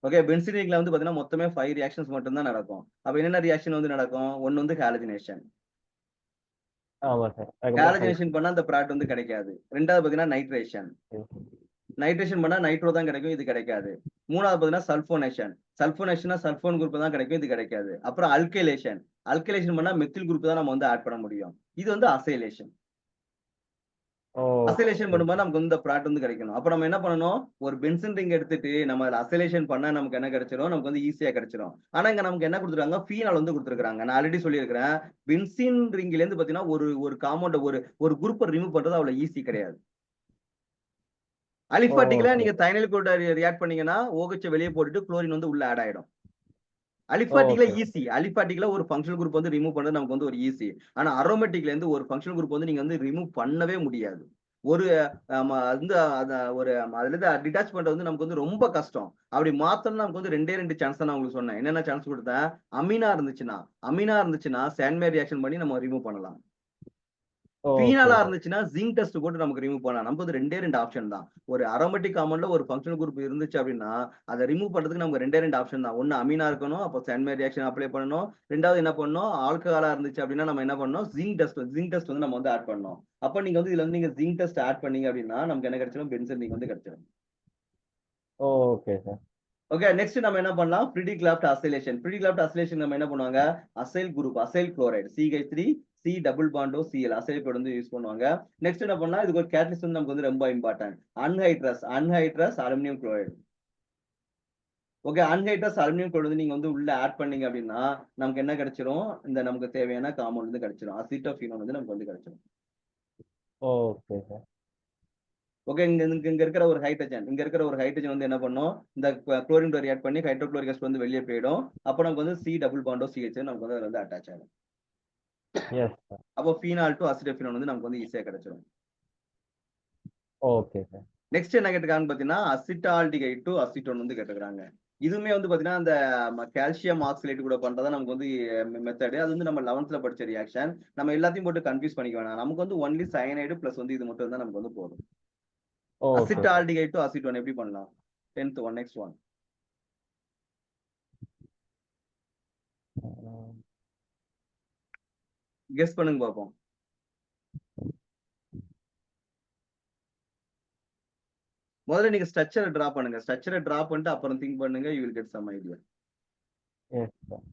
ஓகே, பென்சீன் ரிங்ல வந்து பாத்தீங்கன்னா மொத்தமே 5 ரியாக்ஷன்ஸ் மட்டும் தான் நடக்கும். அப்ப என்னென்ன ரியாக்ஷன் வந்து நடக்கும்? ஒன்னு வந்து ஹாலஜனேஷன். ஆமா சார். அதுக்கப்புறம் ஹாலஜனேஷன் பண்ணா அந்த ப்ராடக்ட் வந்து கிடைக்காது. ரெண்டாவது பாத்தீங்கன்னா நைட்ரேஷன். நைட்ரேஷன் பண்ணா நைட்ரோ தான் கிடைக்கும், இது கிடைக்காது. மூணாவது பாத்தீங்கன்னா சல்போனேஷன். சல்போனேஷனா சல்போன் குரூப் தான் கிடைக்கும், இது கிடைக்காது. அப்புறம் அல்கைலேஷன். அல்கைலேஷன் பண்ணா மெத்தில் குரூப் தான் நம்ம வந்து ஆட் பண்ண முடியும். இது வந்து அசைலேஷன். அசைலேஷன் பண்ணும்போது நமக்கு வந்து இந்த ப்ராடக்ட் வந்து கிடைக்கணும். அப்ப நம்ம என்ன பண்ணணும்? ஒரு பென்சீன் ரிங் எடுத்துட்டு நம்ம அதுல அசைலேஷன் பண்ணா நமக்கு என்ன கிடைச்சிரும்? நமக்கு வந்து ஈஸியா கிடைச்சிரும். ஆனா இங்க நமக்கு என்ன கொடுத்துருக்காங்க? ஃபீனால் வந்து கொடுத்துருக்காங்க. நான் ஆல்ரெடி சொல்லியிருக்கிறேன். பென்சீன் ரிங்ல இருந்து பாத்தீங்கன்னா ஒரு காம்பவுண்ட் ஒரு குரூப்பை ரிமூவ் பண்றது அவ்வளவு ஈஸி கிடையாது. அலிஃபாட்டிக்ல ஓகே நீங்க தைனைல் கூட ரியாக்ட் பண்ணீங்கன்னா OH வெளியே போட்டுட்டு குளோரின் வந்து உள்ள ஆட் ஆயிடும். அலிஃபாட்டிக்ல ஓகே ஈஸி. அலிஃபாட்டிக்ல ஒரு ஃபங்க்ஷனல் குரூப் வந்து ரிமூவ் பண்றது நமக்கு வந்து ஒரு ஈஸி. ஆனா அரோமேட்டிக்ல இருந்து ஒரு ஃபங்க்ஷனல் குரூப் வந்து நீங்க வந்து ரிமூவ் பண்ணவே முடியாது. ஒரு வந்து அதுல இருந்து டிட்டாச் பண்றது வந்து நமக்கு வந்து ரொம்ப கஷ்டம். அப்படி மாத்தணும்னா நமக்கு வந்து 2 சான்ஸ் தான் நான் உங்களுக்கு சொன்னேன். என்னென்ன சான்ஸ் குடுத்தேன்? அமீனா இருந்துச்சுன்னா சாண்ட்மேர் ரியாக்ஷன் பண்ணி நம்ம ரிமூவ் பண்ணலாம். ஓகே ஃபீனாலா சார். இருந்துச்சுன்னா ஜிங்க் டெஸ்ட் போட்டு நமக்கு ரிமூவ் பண்ணலாம். நமக்கு வந்து 2 ஆப்ஷன் தான். ஒரு அரோமேட்டிக் காம்பவுண்ட்ல ஒரு ஃபங்ஷனல் குரூப் இருந்துச்சு அப்படின்னா, அத ரிமூவ் பண்றதுக்கு நமக்கு 2 ஆப்ஷன் தான். ஒண்ணு அமீனா இருக்கணும். அப்போ சாண்ட்மேர் ரியாக்ஷன் அப்ளை பண்ணணும். 2வது என்ன பண்ணணும்? ஆல்கஹாலா இருந்துச்சு அப்படின்னா நம்ம என்ன பண்ணணும்? ஜிங்க் டெஸ்ட் வந்து நம்ம வந்து ஆட் பண்ணணும். அப்ப நீங்க வந்து இதுல வந்து நீங்க ஜிங்க் டெஸ்ட் ஆட் பண்ணீங்க அப்படின்னா, நமக்கு என்ன கிடைச்சிரும்? பென்சீன் வந்து கிடைச்சிரும். Okay sir. ஓகே. நெக்ஸ்ட் நம்ம என்ன பண்ணலாம்? பிரிடிக்லாஃப்ட் அசைலேஷன். பிரிடிக்லாஃப்ட் அசைலேஷன் நம்ம என்ன பண்ணுவாங்க? Acyl group, acyl chloride CH3 C double பாண்டோ Cl அசைல் கோட் வந்து யூஸ் பண்ணுவாங்க. நெக்ஸ்ட் என்ன பண்ணலாம்? இதுக்கு ஒரு கேட்டலிஸ்ட் வந்து நமக்கு வந்து ரொம்ப important. Anhydrous aluminium chloride. Okay. Anhydrous aluminium chloride வந்து நீங்க வந்து உள்ள ஆட் பண்ணீங்க அப்படின்னா, நமக்கு என்ன கிடைச்சிரும்? இந்த நமக்கு தேவையான காம்பவுண்ட் வந்து கிடைச்சிரும். அசிட்டோஃபினோன் வந்து நமக்கு வந்து கிடைச்சிரும். Okay sir. ஓகே. இங்க இருக்கிற ஒரு ஹைட்ரஜன் வந்து என்ன பண்ணும்? இந்த குளோரின் கூட ரியாக்ட் பண்ணி ஹைட்ரோகுளோரிக் அசிட் வந்து வெளியே போயிடும். அப்ப நமக்கு வந்து C டபுள் பாண்டோ CH நமக்கு வந்து அதுல வந்து அட்டாச் ஆகும். S sir. அப்போ ஃபீனால் டு அசிட்டோஃபினோன் வந்து நமக்கு வந்து ஈஸியா கிடைச்சிரும். Okay sir. நெக்ஸ்ட் என்ன கேட்டிருக்காங்கன்னு பாத்தீங்கன்னா, அசிட்டால்டிகைட் டு அசிட்டோன் வந்து கேட்டிருக்காங்க. இதுவுமே வந்து பாத்தீங்கன்னா, அந்த கால்சியம் ஆக்சலேட் கூட பண்றதா நமக்கு வந்து மெத்தட். அது வந்து நம்ம 11th படிச்ச ரியாக்ஷன். நம்ம எல்லாத்தையும் போட்டு கன்ஃபியூஸ் பண்ணிக்க வேணாம். நமக்கு வந்து ஒன்லி சயனைடு பிளஸ் வந்து இது மட்டும் இருந்தா நமக்கு வந்து போதும். Okay sir. Acetaldehyde to acetone எப்படி பண்ணலாம்? 10th one next one. Guess பண்ணுங்க பாப்போம். முதல்ல நீங்க ஸ்ட்ரக்சரை டிரா பண்ணுங்க. ஸ்ட்ரக்சரை டிரா பண்ணிட்டு அப்புறம் திங்க் பண்ணுங்க. You will get some idea. Yes sir.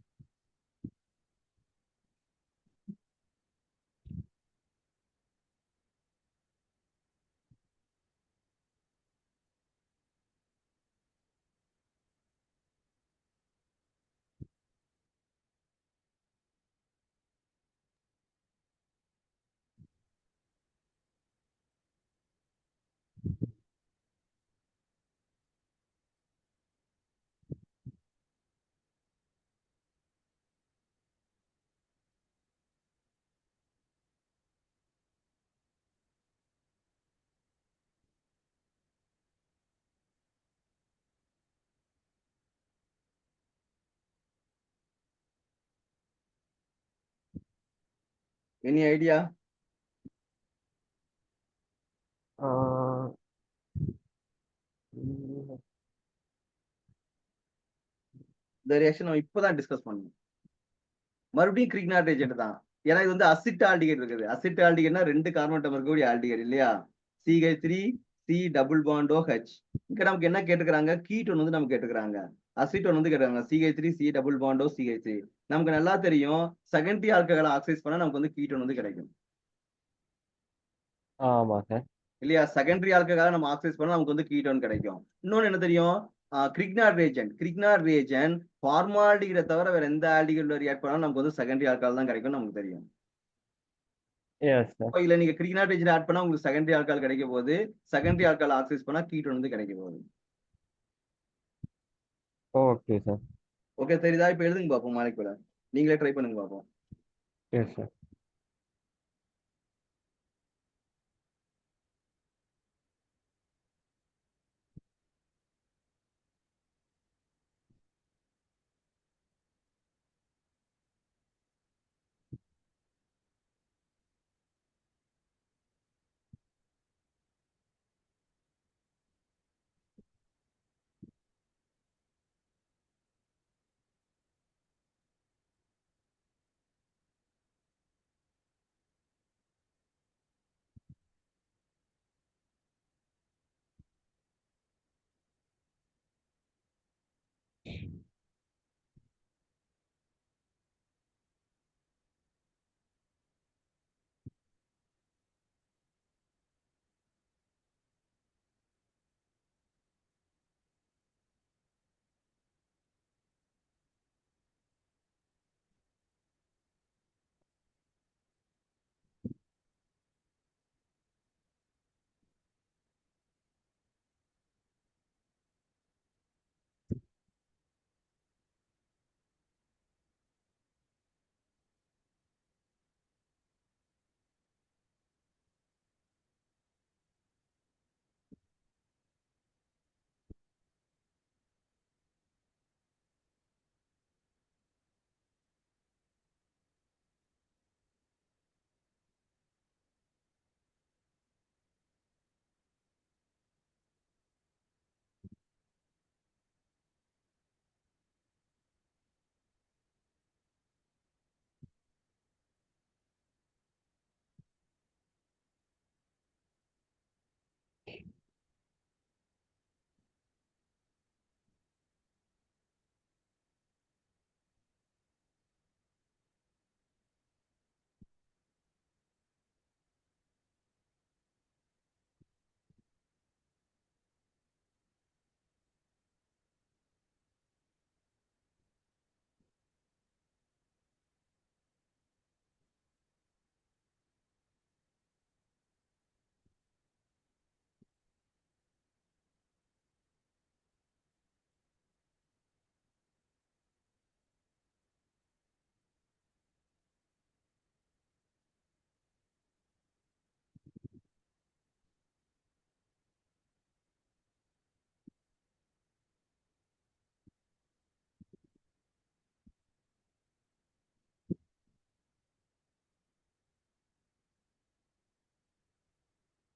Any idea? இந்த ரியாக்ஷன் நம்ம இப்பதான் டிஸ்கஸ் பண்ணோம். மறுபடியும் கிரிக்னாட் ஏஜென்ட் தான். ஏன்னா இது வந்து அசிட் ஆல்டிகைட் இருக்குது. அசிட் ஆல்டிகைட்னா 2 கார்பன் அட்டம் இருக்கக்கூடிய ஆல்டிகைட் இல்லையா? CH3 C டபுள் பாண்டோ H. இங்க நமக்கு என்ன கேட்டுக்கிறாங்க? கீட்டோன் வந்து நமக்கு கேட்டுக்கிறாங்க. அசிட்டோன் வந்து கேட்டுக்கிறாங்க. CH3 C டபுள் பாண்டோ CH3. நமக்கு நல்லா தெரியும் செகண்டரி ஆல்கஹாலை ஆக்சைஸ் பண்ணா நமக்கு வந்து கீட்டோன் வந்து கிடைக்கும். ஆமா சார். இல்லையா? செகண்டரி ஆல்கஹாலை நம்ம ஆக்சைஸ் பண்ணா நமக்கு வந்து கீட்டோன் கிடைக்கும். இன்னொன்னு என்ன தெரியும்? கிரிக்னாட் ரியேஜென்ட் ஃபார்மால்டிகைடை தவிர வேற எந்த ஆல்டிகைட்ல ரியாக்ட் பண்ணாலும் நமக்கு வந்து செகண்டரி ஆல்கஹால் தான் கிடைக்கும் நமக்கு தெரியும். Yes sir. அப்ப இதுல நீங்க கிரிக்னாட் ரியேஜென்ட் ஆட் பண்ணா உங்களுக்கு செகண்டரி ஆல்கஹால் கிடைக்க போகுது. செகண்டரி ஆல்கஹால் ஆக்சைஸ் பண்ணா கீட்டோன் வந்து கிடைக்க போகுது. Okay sir. ஓகே தெரியுதா? இப்ப எழுதுங்க பாப்போம் மாலிகுல. நீங்களே ட்ரை பண்ணுங்க பாப்போம். Yes sir.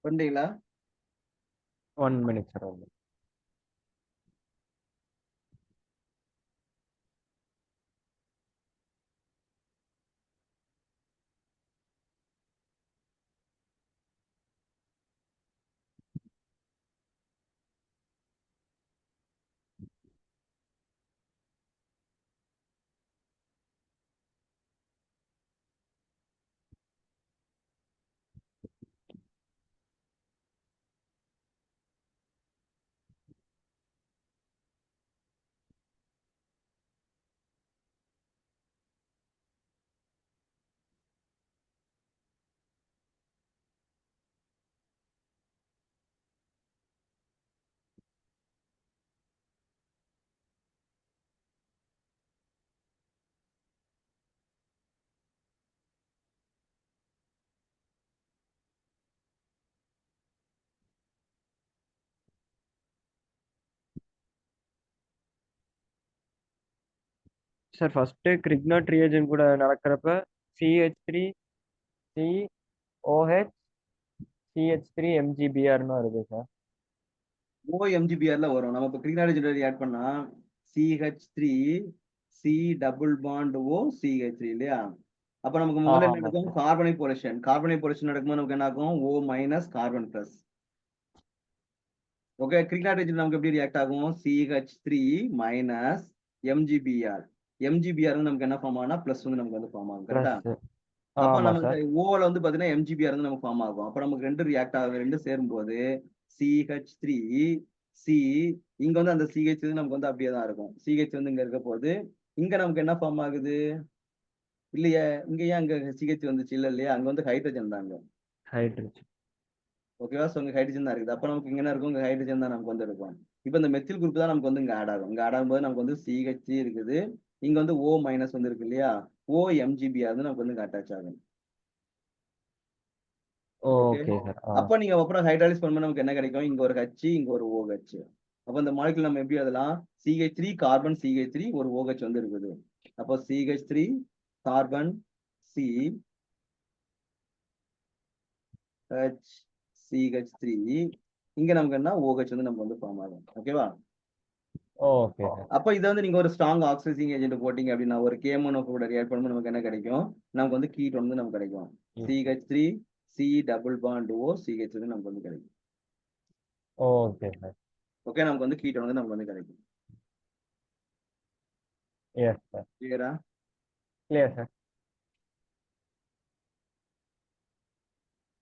பண்ணிட்டீங்களா? 1 minute sir. 1 minute. Sir first Grignard reagent கூட நடக்கிறப்ப CH3 COH CH3 MgBrன்னு வருது சார். OMGBRல வரும். நம்ம இப்போ கிரிக்னாலஜி ஆட் பண்ணா CH3 C double bond O CH3 இல்லையா? அப்ப நமக்கு முதல்ல என்ன ஆமா நடக்கும்? சார். கார்பனை போலேஷன் நடக்கும்போது நமக்கு என்ன ஆகும்? O minus carbon plus. Okay, கிரிக்னாலஜி நமக்கு எப்படி ரியாக்ட் ஆகும்? CH3 minus MgBr. MgBr வந்து நமக்கு என்ன ஃபார்ம் ஆகும்னா பிளஸ் வந்து நமக்கு வந்து ஃபார்ம் ஆகும். கரெக்டா? ப்ளஸ். அப்ப ஆமா நமக்கு சார். ஓல வந்து பாத்தீங்கன்னா MgBr வந்து நமக்கு ஃபார்ம் ஆகும். அப்ப நமக்கு ரெண்டு ரியாக்ட் ஆகும். ரெண்டு சேரும்போது CH3 C இங்க வந்து அந்த CH வந்து நமக்கு வந்து அப்படியே தான் இருக்கும். CH வந்து இங்க இருக்க போது இங்க நமக்கு என்ன ஃபார்ம் ஆகுது? இல்லையே, இங்க ஏன் அங்க CH வந்துச்சு? இல்ல இல்லையா, அங்க வந்து ஹைட்ரஜன் தாங்க. ஹைட்ரஜன். ஓகேவா? ஸோ இங்க ஹைட்ரஜன் தான் இருக்குது. அப்ப நமக்கு இங்க என்ன இருக்கும்? இங்க ஹைட்ரஜன் தான் நமக்கு வந்து இருக்கும். இப்ப இந்த மெத்தில் குரூப் தான் நமக்கு வந்து இங்க ஆட் ஆகும். இங்க ஆட் ஆகும்போது நமக்கு வந்து CH இருக்குது. இங்க வந்து O மைனஸ் வந்து இருக்கு இல்லையா? OMGBr வந்து நமக்கு வந்து அட்டாச் ஆகும். Okay, okay sir. அப்ப நீங்க அப்புறம் ஹைட்ராலிஸ் பண்ணும்போது நமக்கு என்ன கிடைக்கும்? இங்க ஒரு H, இங்க ஒரு OH. அப்ப இந்த மாலிகுல் நம்ம எப்படி எழுதலாம்? CH3 கார்பன் CH3 ஒரு OH வந்து இருக்குது. அப்போ CH3 carbon C H CH3 இங்க நமக்கு என்ன OH வந்து நமக்கு வந்து ஃபார்ம் ஆகும். ஓகேவா? Okay sir. அப்ப இதை வந்து நீங்க ஒரு ஸ்ட்ராங் ஆக்சிடைசிங் ஏஜென்ட் போட்டீங்க அப்படின்னா ஒரு KMNO கூட ரியாக்ட் பண்ணும்போது நமக்கு என்ன கிடைக்கும்? நமக்கு வந்து கீட்டோன் வந்து நமக்கு கிடைக்கும். CH3 C double bond O CH வந்து நமக்கு வந்து கிடைக்கும். Okay sir. ஓகே, நமக்கு வந்து கீட்டோன் வந்து நமக்கு வந்து கிடைக்கும். Yes sir. கிளியரா? Clear sir.